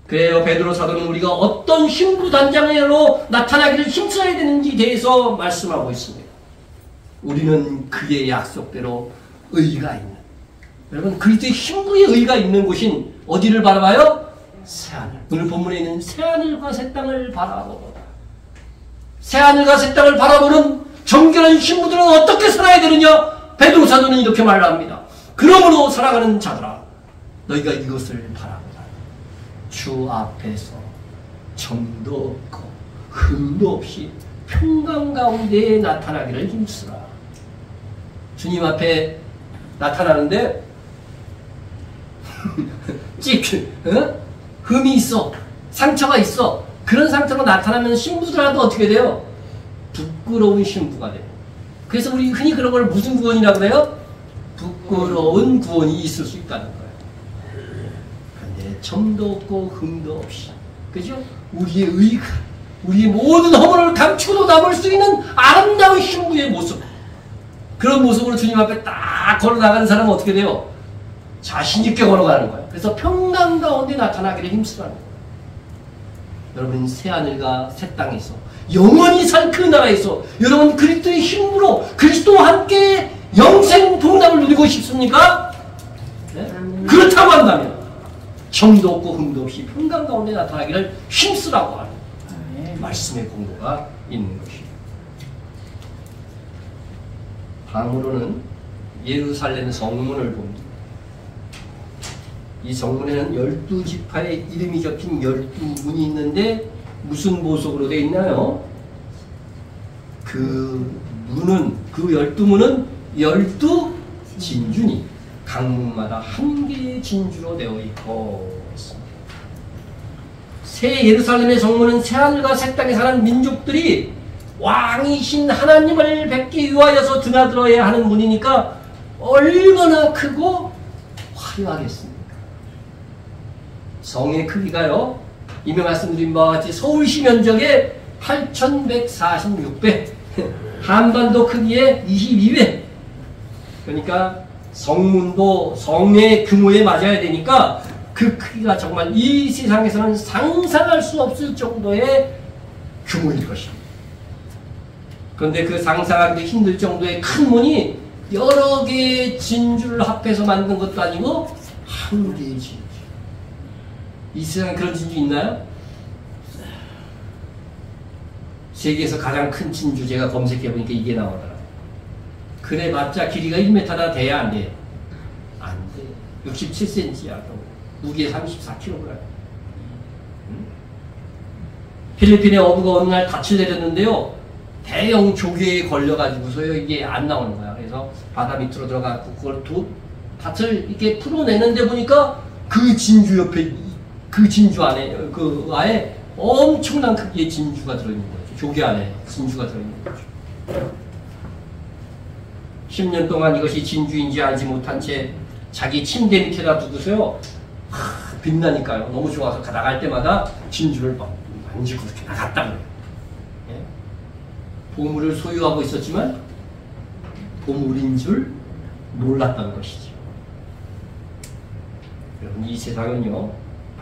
Speaker 1: 그래요, 베드로 사도는 우리가 어떤 신부 단장으로 나타나기를 힘써야 되는지에 대해서 말씀하고 있습니다. 우리는 그의 약속대로 의가 있는, 여러분, 그리스도의 신부의 의가 있는 곳인 어디를 바라봐요? 새하늘. 오늘 본문에 있는 새하늘과 새 땅을 바라보다. 새하늘과 새 땅을 바라보는 정결한 신부들은 어떻게 살아야 되느냐? 베드로 사도는 이렇게 말합니다. 그러므로 살아가는 자들아, 너희가 이것을 바라보라. 주 앞에서 점도 없고 흠도 없이 평강 가운데에 나타나기를 힘쓰라. 주님 앞에 나타나는데 흠이 있어, 상처가 있어. 그런 상태로 나타나면 신부들한테 어떻게 돼요? 부끄러운 신부가 돼요. 그래서 우리 흔히 그런 걸 무슨 구원이라고 그래요? 부끄러운 구원이 있을 수 있다는 거예요. 그런데 점도 없고 흠도 없이, 그죠? 우리의 의가, 우리의 모든 허물을 감추고 담을 수 있는 아름다운 신부의 모습, 그런 모습으로 주님 앞에 딱 걸어나가는 사람은 어떻게 돼요? 자신있게 걸어가는 거예요. 그래서 평강 가운데 나타나기를 힘쓰라는 거예요. 여러분, 새하늘과 새 땅에서 영원히 살 그 나라에서 여러분 그리스도의 힘으로 그리스도와 함께 영생 동락을 누리고 싶습니까? 네? 그렇다고 한다면 점도 없고 흠도 없이 평강 가운데 나타나기를 힘쓰라고 하는 말씀의 공로가 있는 것입니다. 다음으로는 예루살렘 성문을 봅니다. 이 성문에는 12지파의 이름이 적힌 12문이 있는데 무슨 보석으로 되어 있나요? 그 문은, 그 12문은 12진주니 각 문마다 한 개의 진주로 되어 있고 있습니다. 새 예루살렘의 성문은 새하늘과 새 땅에 사는 민족들이 왕이신 하나님을 뵙기 위하여서 드나들어야 하는 문이니까 얼마나 크고 화려하겠습니까? 성의 크기가요, 이미 말씀드린 바와 같이 서울시 면적의 8,146배, 한반도 크기의 22배. 그러니까 성문도 성의 규모에 맞아야 되니까 그 크기가 정말 이 세상에서는 상상할 수 없을 정도의 규모일 것입니다. 그런데 그 상상하기도 힘들 정도의 큰 문이 여러 개의 진주를 합해서 만든 것도 아니고 한 개의 진주. 이 세상에 그런 진주 있나요? 세계에서 가장 큰 진주 제가 검색해보니까 이게 나오더라고요. 그래 봤자 길이가 1m나 돼야 안 돼요? 안 돼. 67cm야. 무게 34kg. 필리핀의 어부가 어느 날 닻을 내렸는데요. 대형 조개에 걸려가지고서요, 이게 안 나오는 거야. 그래서 바다 밑으로 들어가고 그걸 닻을 이렇게 풀어내는데 보니까 그 진주 옆에, 그 진주 안에, 그 아에 엄청난 크기의 진주가 들어있는 거죠. 조개 안에 진주가 들어있는 거죠. 10년 동안 이것이 진주인지 알지 못한 채 자기 침대 밑에다 두고서요, 빛나니까요. 너무 좋아서 나갈 때마다 진주를 만지고 이렇게 나갔다고요. 예? 보물을 소유하고 있었지만 보물인 줄 몰랐던 것이죠. 여러분, 이 세상은요,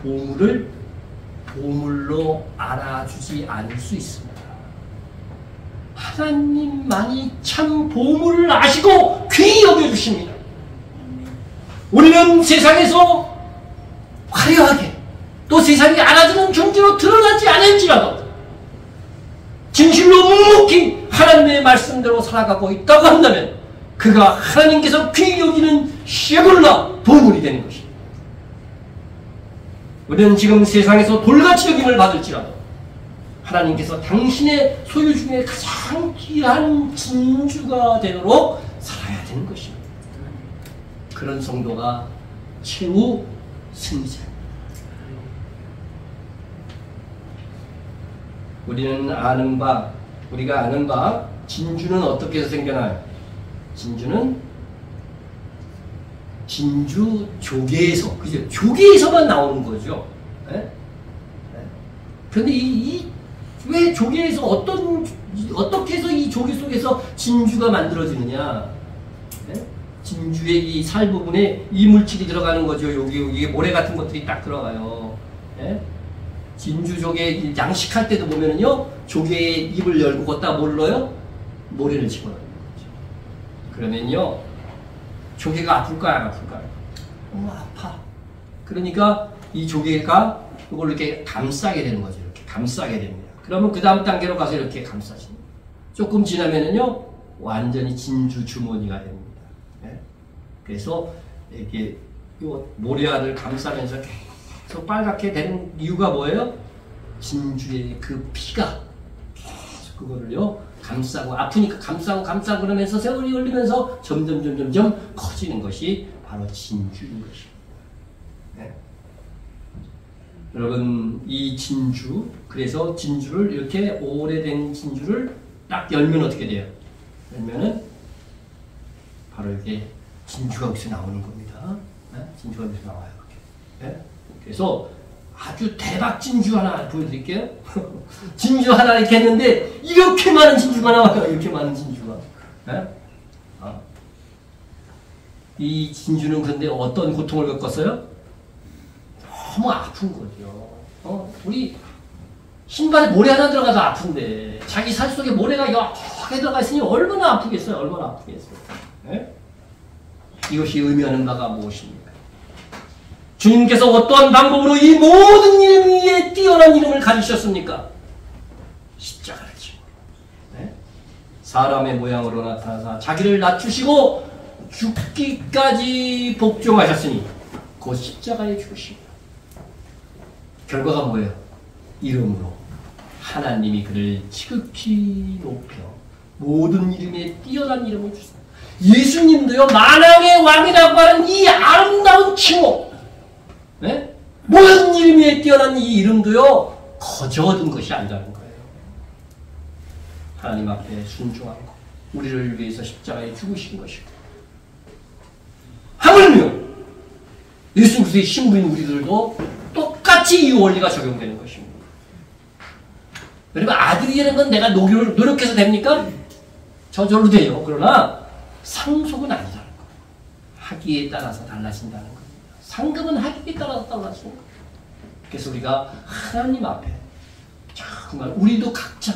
Speaker 1: 보물을 보물로 알아주지 않을 수 있습니다. 하나님만이 참 보물을 아시고 귀히 여겨주십니다. 우리는 세상에서 화려하게 또 세상이 알아주는 존재로 드러나지 않을지라도 진실로 묵묵히 하나님의 말씀대로 살아가고 있다고 한다면 그가 하나님께서 귀히 여기는 쉐볼라 보물이 되는 것입니다. 우리는 지금 세상에서 돌같이 여김을 받을지라도 하나님께서 당신의 소유 중에 가장 귀한 진주가 되도록 살아야 되는 것입니다. 그런 성도가 최후 승리자입니다. 우리가 아는 바 진주는 어떻게 해서 생겨나요? 진주는 진주 조개에서, 그죠? 조개에서만 나오는 거죠. 네? 그런데 왜 조개에서 어떻게 해서 이 조개 속에서 진주가 만들어지느냐? 네? 진주의 이 살 부분에 이물질이 들어가는 거죠. 여기 모래 같은 것들이 딱 들어가요. 네? 진주 조개 양식할 때도 보면은요, 조개의 입을 열고 걷다 뭘 넣어요? 모래를 집어넣는 거죠. 그러면요, 조개가 아플까요, 안 아플까요? 너무 아파. 그러니까 이 조개가 이걸 이렇게 감싸게 되는 거죠. 이렇게 감싸게 됩니다. 그러면 그 다음 단계로 가서 이렇게 감싸집니다. 조금 지나면은요, 완전히 진주 주머니가 됩니다. 네? 그래서 이렇게 요 모래알을 감싸면서 계속 빨갛게 되는 이유가 뭐예요? 진주의 그 피가 계속 그거를요, 감싸고, 아프니까 감싸고 그러면서 세월이 흘리면서 점점 커지는 것이 바로 진주인 것입니다. 네. 여러분, 이 진주, 그래서 진주를 이렇게 오래된 진주를 딱 열면 어떻게 돼요? 열면은 바로 이렇게 진주가 여기서 나오는 겁니다. 네? 진주가 여기서 나와요. 이렇게. 네? 그래서 아주 대박 진주 하나 보여드릴게요. 진주 하나 이렇게 했는데 이렇게 많은 진주가 나와요. 이렇게 많은 진주가. 네? 이 진주는 그런데 어떤 고통을 겪었어요? 너무 아픈 거죠. 우리 신발에 모래 하나 들어가도 아픈데 자기 살 속에 모래가 여러 개 들어가 있으니 얼마나 아프겠어요? 얼마나 아프겠어요? 네? 이것이 의미하는 바가 무엇입니까? 주님께서 어떠한 방법으로 이 모든 이름 위에 뛰어난 이름을 가지셨습니까? 십자가를 지고, 네? 사람의 모양으로 나타나사 자기를 낮추시고 죽기까지 복종하셨으니 곧 십자가에 죽으십니다. 결과가 뭐예요? 이름으로 하나님이 그를 지극히 높여 모든 이름에 뛰어난 이름을 주셨습니다. 예수님도요, 만왕의 왕이라고 하는 이 아름다운 칭호, 네? 모든 이름에 뛰어난 이 이름도요, 거저 얻은 것이 아니라는 거예요. 하나님 앞에 순종한 것, 우리를 위해서 십자가에 죽으신 것이고, 하물며 예수 그리스도의 신부인 우리들도 똑같이 이 원리가 적용되는 것입니다. 그리고 아들이 되는 건 내가 노력해서 됩니까? 저절로 돼요. 그러나 상속은 아니라는 거예요. 학위에 따라서 달라진다는 겁니다. 상급은 학위에 따라서 달라지는 거예요. 그래서 우리가 하나님 앞에 정말 우리도 각자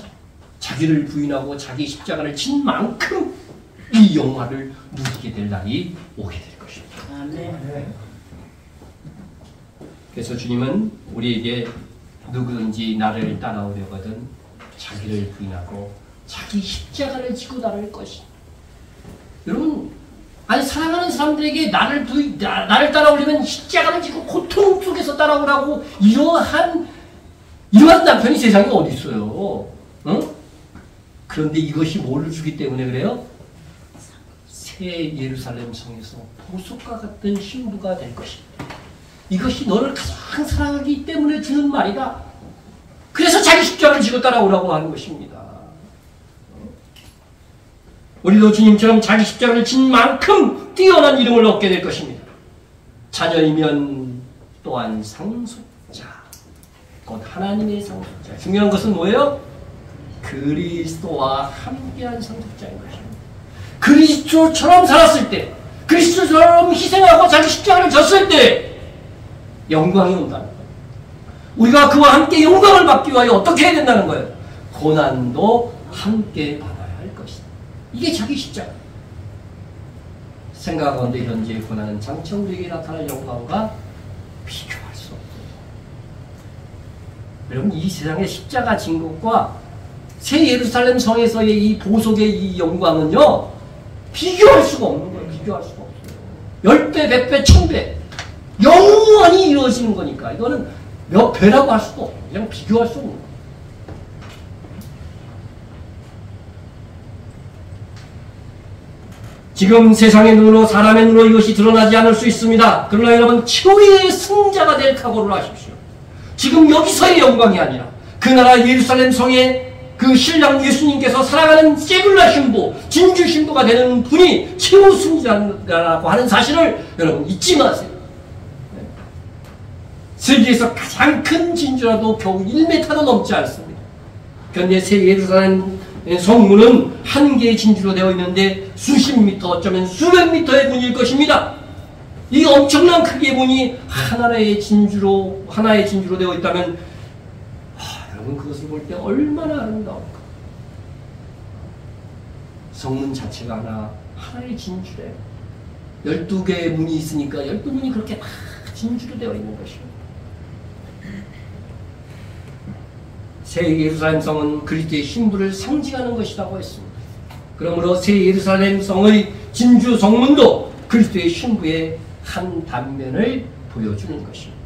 Speaker 1: 자기를 부인하고 자기 십자가를 진 만큼 이 영화를 누리게 될 날이 오게 될 것입니다. 아멘. 그래서 주님은 우리에게 누구든지 나를 따라오려거든 자기를 부인하고 자기 십자가를 지고 나를 것이다. 여러분, 아니 사랑하는 사람들에게 나를 따라오려면 십자가를 지고 고통 속에서 따라오라고 이러한 남편이 세상에 어디 있어요? 응? 그런데 이것이 뭘 주기 때문에 그래요? 새 예루살렘 성에서 보석과 같은 신부가 될 것입니다. 이것이 너를 가장 사랑하기 때문에 주는 말이다. 그래서 자기 십자가를 지고 따라오라고 하는 것입니다. 우리도 주님처럼 자기 십자가를 진 만큼 뛰어난 이름을 얻게 될 것입니다. 자녀이면 또한 상속자, 곧 하나님의 상속자. 중요한 것은 뭐예요? 그리스도와 함께한 상속자인 것입니다. 그리스도처럼 살았을 때, 그리스도처럼 희생하고 자기 십자가를 졌을 때 영광이 온다는 거예요. 우리가 그와 함께 영광을 받기 위하여 어떻게 해야 된다는 거예요? 고난도 함께 받아야 할 것이다. 이게 자기 십자가. 생각하건대 현재의 고난은 장차 우리에게 나타날 영광과 비교할 수 없어요. 여러분, 이 세상의 십자가 진 것과 새 예루살렘 성에서의 이 보석의 이 영광은요, 비교할 수가 없는 거예요. 비교할 수가 없어요. 10배, 100배, 1000배 영원히 이루어지는 거니까 이거는 몇 배라고 할 수도 없고 그냥 비교할 수 없는 거예요. 지금 세상의 눈으로 사람의 눈으로 이것이 드러나지 않을 수 있습니다. 그러나 여러분, 최후의 승자가 될 각오를 하십시오. 지금 여기서의 영광이 아니라 그 나라 예루살렘 성의 그 신랑 예수님께서 사랑하는 세굴라 신부, 진주 신부가 되는 분이 최후 승자라고 하는 사실을 여러분 잊지 마세요. 세계에서 가장 큰 진주라도 겨우 1m도 넘지 않습니다. 그런데 새 예루살렘 성문은 한 개의 진주로 되어 있는데 수십 미터, 어쩌면 수백 미터의 문일 것입니다. 이 엄청난 크기의 문이 하나의 진주로 되어 있다면, 여러분 그것을 볼 때 얼마나 아름다울까. 성문 자체가 하나의 진주래요. 12개의 문이 있으니까 12문이 그렇게 다 진주로 되어 있는 것입니다. 새 예루살렘 성은 그리스도의 신부를 상징하는 것이라고 했습니다. 그러므로 새 예루살렘 성의 진주 성문도 그리스도의 신부의 한 단면을 보여주는 것입니다.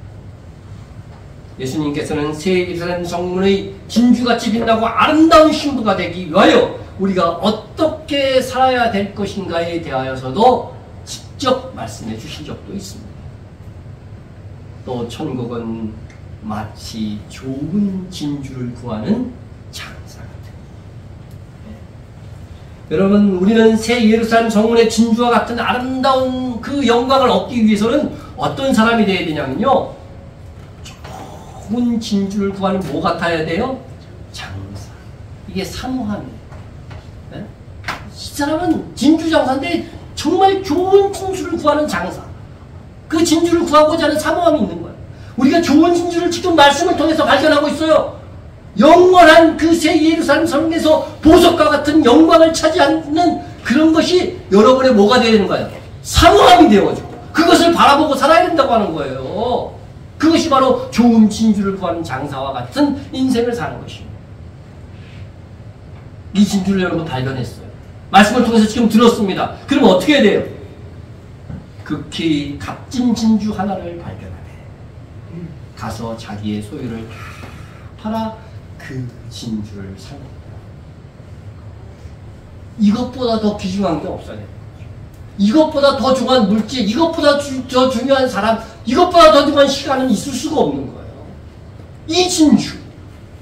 Speaker 1: 예수님께서는 새 예루살렘 성문의 진주같이 빛나고 아름다운 신부가 되기 위하여 우리가 어떻게 살아야 될 것인가에 대하여서도 직접 말씀해 주신 적도 있습니다. 또 천국은 마치 좋은 진주를 구하는 장사 같은. 여러분, 우리는 새 예루살렘 성문의 진주와 같은 아름다운 그 영광을 얻기 위해서는 어떤 사람이 되어야 되냐면요, 좋은 진주를 구하는 뭐 같아야 돼요? 장사. 이게 사모함이에요. 네? 이 사람은 진주 장사인데 정말 좋은 진주를 구하는 장사. 그 진주를 구하고자 하는 사모함이 있는 거예요. 우리가 좋은 진주를 지금 말씀을 통해서 발견하고 있어요. 영원한 그 새 예루살렘 성에서 보석과 같은 영광을 차지하는 그런 것이 여러분의 뭐가 되어야 되는 거예요? 사모함이 되어가지고 그것을 바라보고 살아야 된다고 하는 거예요. 그것이 바로 좋은 진주를 구하는 장사와 같은 인생을 사는 것입니다. 이 진주를 여러분 발견했어요. 말씀을 통해서 지금 들었습니다. 그러면 어떻게 해야 돼요? 극히 값진 진주 하나를 발견하되 가서 자기의 소유를 다 팔아 그 진주를 삽니다. 이것보다 더 귀중한 게 없어요. 이것보다 더 중요한 물질, 이것보다 더 중요한 사람, 이것보다 더 중요한 시간은 있을 수가 없는 거예요. 이 진주,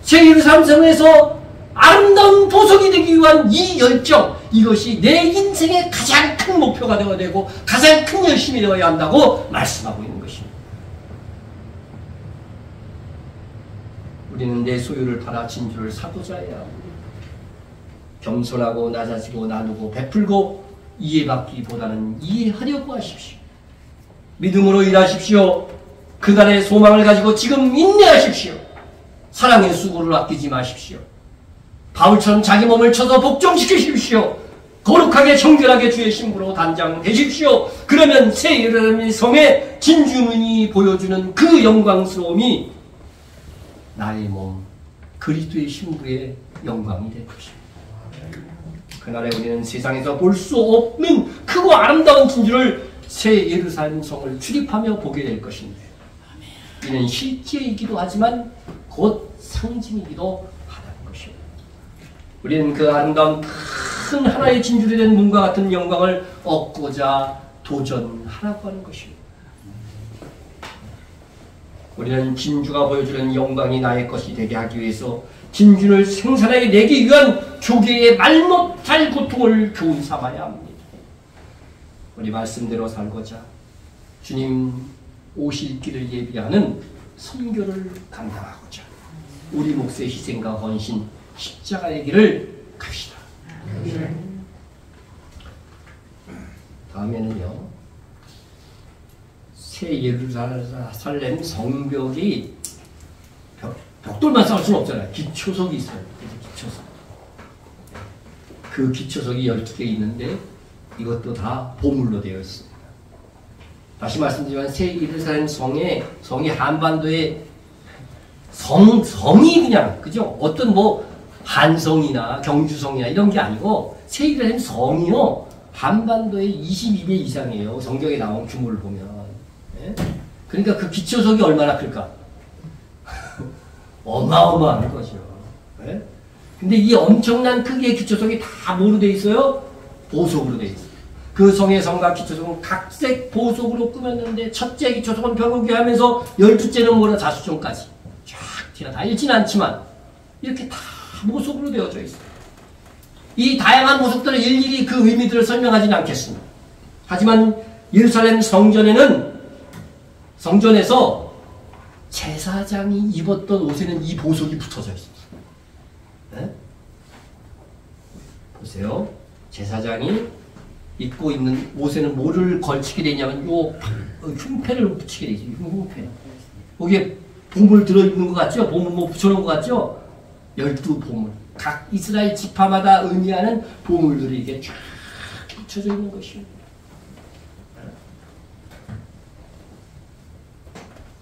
Speaker 1: 새 예루살렘 성에서 아름다운 보석이 되기 위한 이 열정, 이것이 내 인생의 가장 큰 목표가 되어야 되고 가장 큰 열심이 되어야 한다고 말씀하고 있는 것입니다. 우리는 내 소유를 팔아 진주를 사고자 해야 합니다. 겸손하고 낮아지고 나누고 베풀고 이해받기보다는 이해하려고 하십시오. 믿음으로 일하십시오. 그날의 소망을 가지고 지금 인내하십시오. 사랑의 수고를 아끼지 마십시오. 바울처럼 자기 몸을 쳐서 복종시키십시오. 거룩하게 정결하게 주의 신부로 단장되십시오. 그러면 새 예루살렘 성의 진주문이 보여주는 그 영광스러움이 나의 몸 그리스도의 신부의 영광이 될 것입니다. 그날에 우리는 세상에서 볼 수 없는 크고 아름다운 진주를 새 예루살렘 성을 출입하며 보게 될 것인데, 이는 실제이기도 하지만 곧 상징이기도 하다는 것입니다. 우리는 그 아름다운 큰 하나의 진주로 된 문과 같은 영광을 얻고자 도전하라고 하는 것입니다. 우리는 진주가 보여주는 영광이 나의 것이 되게 하기 위해서 진주를 생산하게 내기 위한 교계의 말 못할 고통을 교훈 삼아야 합니다. 우리 말씀대로 살고자 주님 오실 길을 예비하는 선교를 감당하고자 우리 몫의 희생과 헌신, 십자가의 길을 갑시다. 다음에는요, 새 예루살렘 성벽이 벽돌만 쌓을 수는 없잖아요. 기초석이 있어요. 기초석. 그 기초석이 12개 있는데 이것도 다 보물로 되어 있습니다. 다시 말씀드리지만 새 예루살렘 성이 한반도의 성이 그냥, 그죠? 어떤 뭐 한성이나 경주성이나 이런 게 아니고 새 예루살렘 성이요, 한반도의 22배 이상이에요. 성경에 나온 규모를 보면. 네? 그러니까 그 기초석이 얼마나 클까? 어마어마한 거죠. 네? 근데 이 엄청난 크기의 기초석이 다 뭐로 되어 있어요? 보석으로 되어 있어요. 그 성의 성과 기초석은 각색 보석으로 꾸몄는데, 첫째 기초석은 벽을 하면서 12째는 뭐라 자수정까지 쫙 티가 다 있지는 않지만 이렇게 다 보석으로 되어져 있어요. 이 다양한 보석들을 일일이 그 의미들을 설명하지는 않겠습니다. 하지만 예루살렘 성전에서 제사장이 입었던 옷에는 이 보석이 붙어져 있습니다. 네? 보세요. 제사장이 입고 있는 옷에는 뭐를 걸치게 되냐면 요 흉패를 붙이게 되죠. 흉패. 거기에 보물 들어있는 것 같죠? 보물 뭐 붙여놓은 것 같죠? 12보물. 각 이스라엘 지파마다 의미하는 보물들이 이게 쫙 붙여져 있는 것입니다.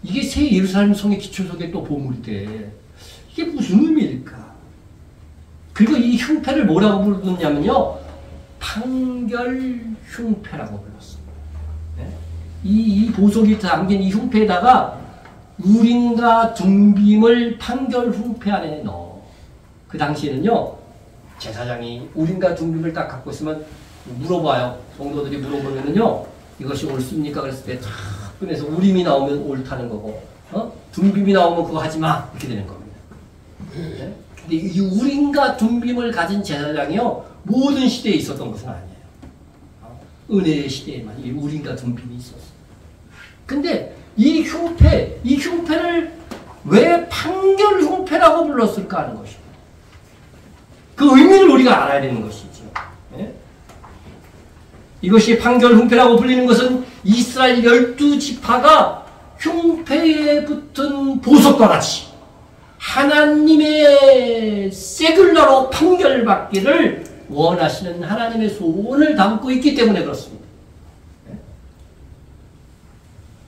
Speaker 1: 이게 새 예루살렘 성의 기초석에 또 보물이 돼. 이게 무슨 의미일까? 그리고 이 흉패를 뭐라고 부르느냐면요, 판결 흉패라고 불렀습니다. 네? 이 보석이 담긴 이 흉패에다가 우림과 둠빔을 판결 흉패 안에 넣어. 그 당시에는요, 제사장이 우림과 둠빔을 딱 갖고 있으면 물어봐요. 성도들이 물어보면은요, 이것이 옳습니까? 그랬을 때 탁 꺼내서 우림이 나오면 옳다는 거고, 둠빔이 나오면 그거 하지 마, 이렇게 되는 겁니다. 네? 근데 이 우림과 둠빔을 가진 제사장이요, 모든 시대에 있었던 것은 아니에요. 은혜의 시대에만 이 우림과 둠빔이 있었어요. 근데 이 흉패를 왜 판결 흉패라고 불렀을까 하는 것입니다. 그 의미를 우리가 알아야 되는 것이죠. 네? 이것이 판결 흉패라고 불리는 것은 이스라엘 12지파가 흉패에 붙은 보석과 같이 하나님의 세귤러로 판결받기를 원하시는 하나님의 소원을 담고 있기 때문에 그렇습니다. 네?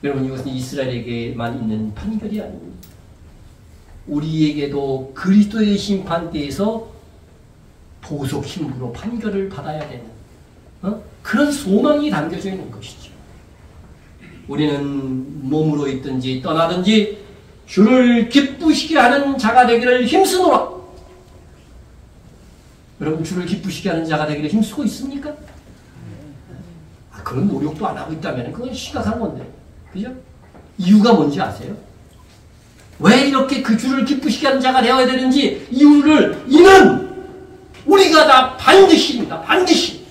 Speaker 1: 여러분, 이것은 이스라엘에게만 있는 판결이 아닙니다. 우리에게도 그리스도의 심판대에서 보석 힘으로 판결을 받아야 되는 그런 소망이 담겨져 있는 것이죠. 우리는 몸으로 있든지 떠나든지 주를 기쁘시게 하는 자가 되기를 힘쓰노라. 여러분, 주를 기쁘시게 하는 자가 되기를 힘쓰고 있습니까? 그런 노력도 안 하고 있다면 그건 심각한 건데, 그죠? 이유가 뭔지 아세요? 왜 이렇게 그 주를 기쁘시게 하는 자가 되어야 되는지 이는 우리가 다 반드시입니다. 반드시.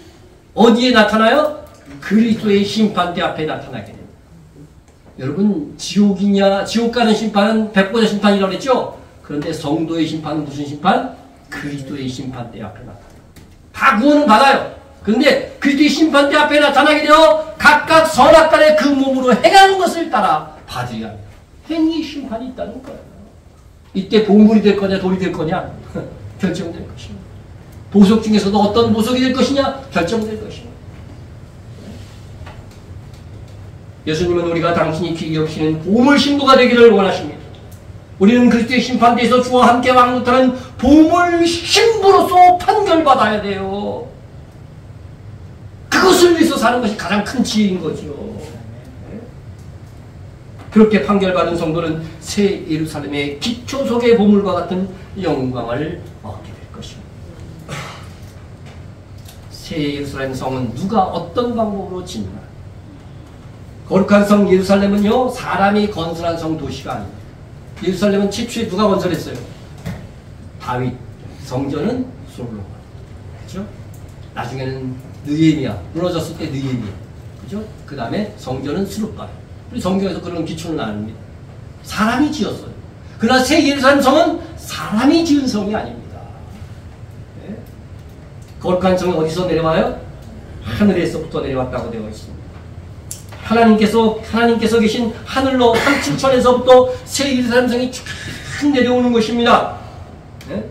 Speaker 1: 어디에 나타나요? 그리스도의 심판대 앞에 나타나게 됩니다. 여러분, 지옥 가는 심판은 백보자 심판이라고 했죠? 그런데 성도의 심판은 무슨 심판? 그리스도의 심판대 앞에 나타나요. 다 구원은 받아요. 그런데 그리스도의 심판대 앞에 나타나게 되어 각각 선악간의 그 몸으로 행하는 것을 따라 받으려 합니다. 행위 심판이 있다는 거예요. 이때 보물이 될 거냐 돌이 될 거냐 결정될 것입니다. 보석 중에서도 어떤 보석이 될 것이냐 결정될 것입니다. 예수님은 우리가 당신이 귀히 여기시는 보물 신부가 되기를 원하십니다. 우리는 그리스도의 심판대에서 주와 함께 왕노하는 보물 신부로서 판결받아야 돼요. 그것을 위해서 사는 것이 가장 큰 지혜인 거죠. 그렇게 판결받은 성도는 새 예루살렘의 기초 속의 보물과 같은 영광을 얻게 될 것입니다. 새 예루살렘 성은 누가 어떤 방법으로 짓나? 거룩한 성 예루살렘은요, 사람이 건설한 성 도시가 아닙니다. 예루살렘은 최초에 누가 건설했어요? 다윗. 성전은 솔로몬. 그렇죠? 나중에는 느헤미야. 무너졌을 때 느헤미야. 그죠? 그 다음에 성전은 스룹바벨. 우리 성경에서 그런 기초는 아닙니다. 사람이 지었어요. 그러나 새 예루살렘 성은 사람이 지은 성이 아닙니다. 네? 거룩한 성이 어디서 내려와요? 하늘에서부터 내려왔다고 되어 있습니다. 하나님께서 계신 하늘로 한층천에서부터 새 예루살렘 성이 쭉 내려오는 것입니다. 네?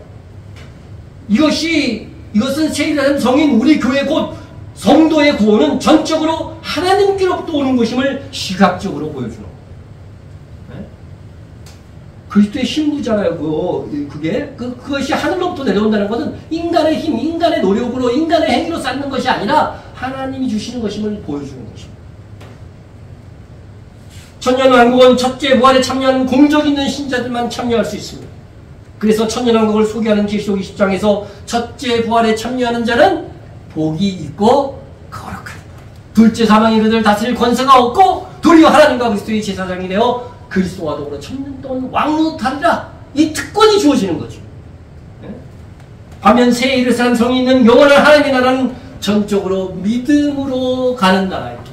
Speaker 1: 이것은 새 예루살렘 성인 우리 교회 곧 성도의 구원은 전적으로 하나님께로부터 오는 것임을 시각적으로 보여주는 거예요. 네? 그리스도의 신부잖아요. 그것이 하늘로부터 내려온다는 것은 인간의 힘, 인간의 노력으로, 인간의 행위로 쌓는 것이 아니라 하나님이 주시는 것임을 보여주는 것입니다. 천년왕국은 첫째 부활에 참여하는 공적 있는 신자들만 참여할 수 있습니다. 그래서 천년왕국을 소개하는 계시록 20장에서 첫째 부활에 참여하는 자는 복이 있고 거룩하다. 둘째 사망이 그들 다스릴 권세가 없고 도리어 하나님과 그리스도의 제사장이 되어 그리스도와 더불어 천년 동안 왕노하리라. 이 특권이 주어지는 거죠. 네? 반면 새 예루살렘 성이 있는 영원한 하나님의 나라는 전적으로 믿음으로 가는 나라입니다.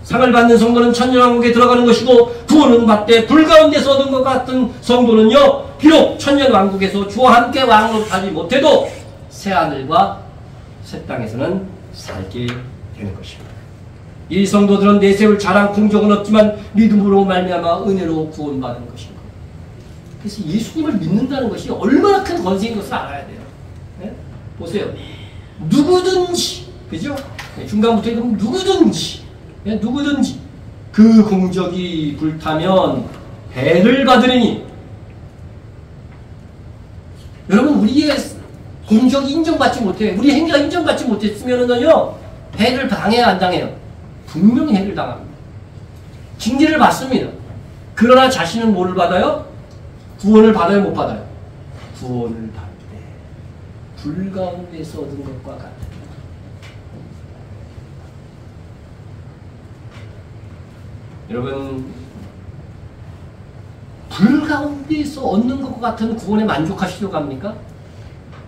Speaker 1: 상을 받는 성도는 천년왕국에 들어가는 것이고 구원은 받되 불 가운데서 얻은 것 같은 성도는요, 비록 천년왕국에서 주와 함께 왕노하지 못해도 새하늘과 새 땅에서는 살게 되는 것입니다. 이 성도들은 내세울 자랑 궁정은 없지만 믿음으로 말미암아 은혜로 구원받은 것입니다. 그래서 예수님을 믿는다는 것이 얼마나 큰 권세인 것을 알아야 돼요. 네? 보세요. 누구든지, 그죠? 중간부터 읽으면 누구든지 그 공적이 불타면 해를 받으리니. 여러분, 우리의 공적이 인정받지 못해, 우리 행위가 인정받지 못했으면은요, 해를 당해야 안 당해요? 분명히 해를 당합니다. 징계를 받습니다. 그러나 자신은 뭐를 받아요? 구원을 받아요, 못 받아요? 구원을 받되 불 가운데서 얻은 것과 같다. 여러분, 불 가운데서 얻는 것과 같은 구원에 만족하시려고 합니까?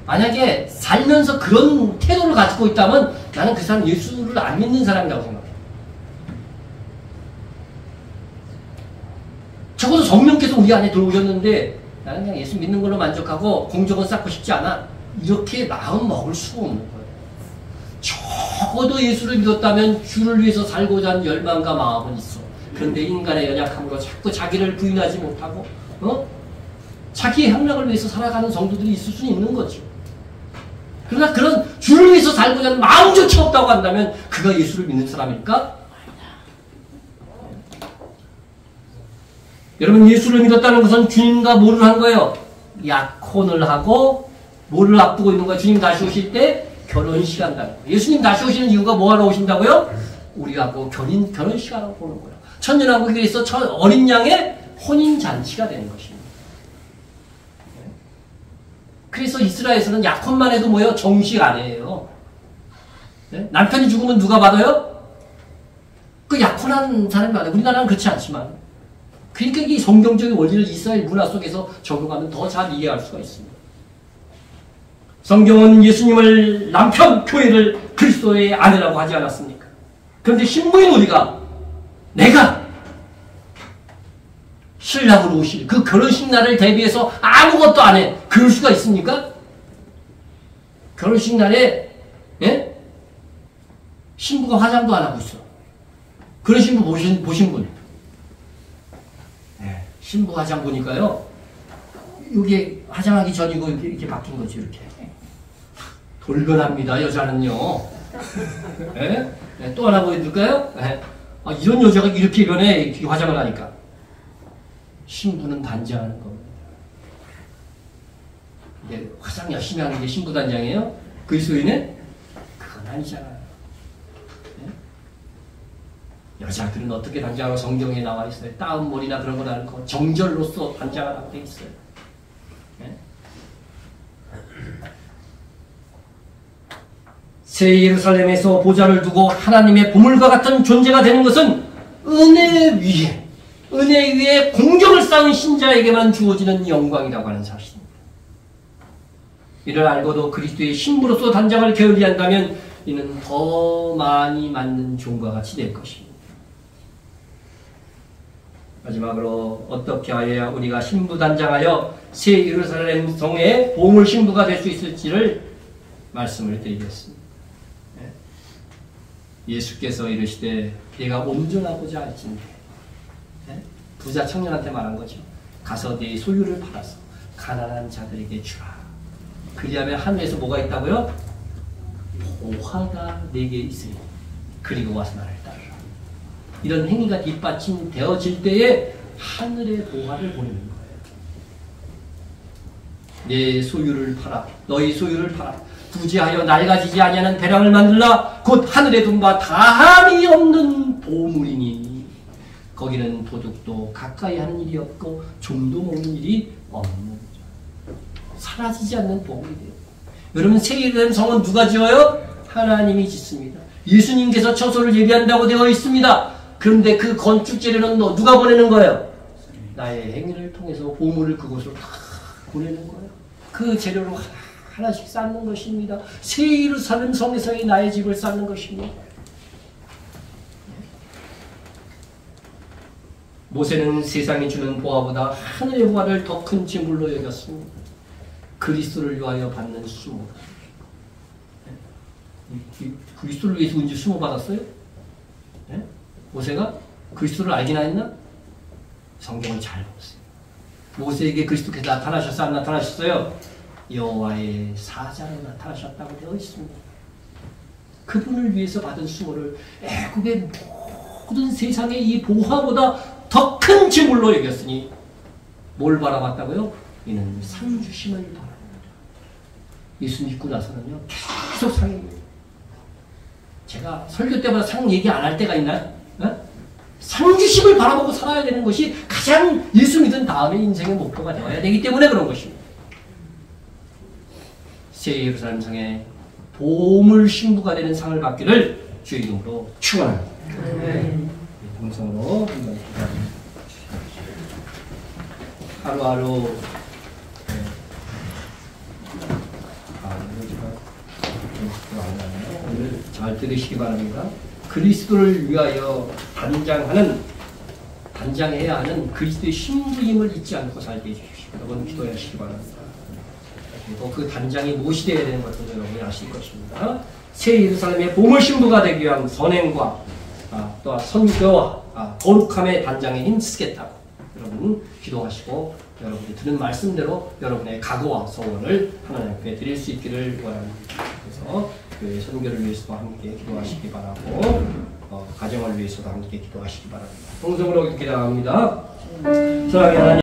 Speaker 1: 만약에 살면서 그런 태도를 가지고 있다면 나는 그 사람 예수를 안 믿는 사람이라고 생각해요. 적어도 성령께서 우리 안에 들어오셨는데 나는 그냥 예수 믿는 걸로 만족하고 공적은 쌓고 싶지 않아. 이렇게 마음 먹을 수가 없는 거예요. 적어도 예수를 믿었다면 주를 위해서 살고자 하는 열망과 마음은 있어. 그런데 인간의 연약함으로 자꾸 자기를 부인하지 못하고 자기의 향락을 위해서 살아가는 성도들이 있을 수는 있는 거죠. 그러나 그런 주를 위해서 살고자 하는 마음조차 없다고 한다면 그가 예수를 믿는 사람일까? 여러분, 예수를 믿었다는 것은 주님과 뭐를 한 거예요? 약혼을 하고 뭐를 앞두고 있는 거예요? 주님 다시 오실 때 결혼식 한다는 거예요. 예수님 다시 오시는 이유가 뭐하러 오신다고요? 우리하고 결혼식 하라고 보는 거예요. 천년왕국에서 어린 양의 혼인잔치가 되는 것입니다. 그래서 이스라엘에서는 약혼만 해도 뭐예요? 정식 아내예요. 네? 남편이 죽으면 누가 받아요? 그 약혼한 사람이 받아요. 우리나라는 그렇지 않지만. 그러니까 이 성경적인 원리를 이스라엘 문화 속에서 적용하면 더 잘 이해할 수가 있습니다. 성경은 예수님을 남편, 교회를 그리스도의 아내라고 하지 않았습니까? 그런데 신부인 우리가 내가 신랑으로 오실 그 결혼식 날을 대비해서 아무것도 안 해. 그럴 수가 있습니까? 결혼식 날에 예? 신부가 화장도 안 하고 있어. 그런 신부 보신 분? 네. 신부 화장 보니까요. 이게 화장하기 전이고 이렇게 바뀐 거죠. 이렇게. 돌변합니다. 여자는요. 네? 네. 또 하나 보여드릴까요? 네. 아, 이런 여자가 이렇게 변해. 이렇게 화장을 하니까. 신부는 단장하는 겁니다. 이게 화장 열심히 하는 게 신부 단장이에요? 그리스도인은? 그건 아니잖아요. 네? 여자들은 어떻게 단장하고 성경에 나와 있어요? 따은 머리나 그런 건 않고 정절로서 단장하라고 돼 있어요. 네? 새 예루살렘에서 보좌를 두고 하나님의 보물과 같은 존재가 되는 것은 은혜 위에 공경을 쌓은 신자에게만 주어지는 영광이라고 하는 사실입니다. 이를 알고도 그리스도의 신부로서 단장을 게을리한다면 이는 더 많이 맞는 종과 같이 될 것입니다. 마지막으로 어떻게 하여야 우리가 신부 단장하여 새 예루살렘 성의 보물 신부가 될 수 있을지를 말씀을 드리겠습니다. 예수께서 이르시되 내가 온전하고자 할진대 부자 청년한테 말한 거죠. 가서 네 소유를 팔아서 가난한 자들에게 주라. 그리하면 하늘에서 뭐가 있다고요? 보화가 내게 있으니 그리고 와서 나를 따르라. 이런 행위가 뒷받침되어질 때에 하늘의 보화를 보내는 거예요. 내 소유를 팔아. 너희 소유를 팔아. 부지하여 낡아지지 아니하는 배랑을 만들라. 곧 하늘의 돈과 다함이 없는 보물이니 거기는 도둑도 가까이 하는 일이 없고 좀도 먹는 일이 없는 사라지지 않는 보물이 돼요. 여러분 새 예루살렘 성은 누가 지어요? 하나님이 짓습니다. 예수님께서 처소를 예비한다고 되어 있습니다. 그런데 그 건축 재료는 누가 보내는 거예요? 나의 행위를 통해서 보물을 그곳으로 다 보내는 거예요. 그 재료를 하나씩 쌓는 것입니다. 새 예루살렘 성에서의 나의 집을 쌓는 것입니다. 모세는 세상이 주는 보화보다 하늘의 보화를 더 큰 재물로 여겼습니다. 그리스도를 위하여 받는 수모. 그리스도를 위해서 은지 수모 받았어요? 네? 모세가 그리스도를 알긴 했나? 성경을 잘 보세요. 모세에게 그리스도께서 나타나셨어요? 안 나타나셨어요? 여호와의 사자로 나타나셨다고 되어 있습니다. 그분을 위해서 받은 수모를 애굽의 모든 세상의 이 보화보다 더 큰 재물로 여겼으니 뭘 바라봤다고요? 이는 상 주심을 바랍니다. 예수 믿고 나서는요 계속 상입니다. 제가 설교 때마다 상 얘기 안 할 때가 있나요? 어? 상 주심을 바라보고 살아야 되는 것이 가장 예수 믿은 다음에 인생의 목표가 되어야 되기 때문에 그런 것입니다. 새 예루살렘 상에 보물 신부가 되는 상을 받기를 주의 이름으로 축원합니다. 동성으로 하루하루 오늘 잘 들으시기 바랍니다. 그리스도를 위하여 단장해야 하는 그리스도의 신부임을 잊지 않고 살게 해주십시오. 여러분 기도하시기 바랍니다. 그리고 그 단장이 무엇이 되어야 되는 것을 여러분이 아실 것입니다. 새 예루살렘의 보물 신부가 되기 위한 선행과 또한 선교와 거룩함의 단장에 힘쓰겠다고 여러분 기도하시고 여러분이 들은 말씀대로 여러분의 각오와 소원을 하나님 앞에 드릴 수 있기를 원합니다. 그래서 교회 선교를 위해서도 함께 기도하시기 바라고 가정을 위해서도 함께 기도하시기 바랍니다. 동성으로 기도합니다. 사랑하는 하나님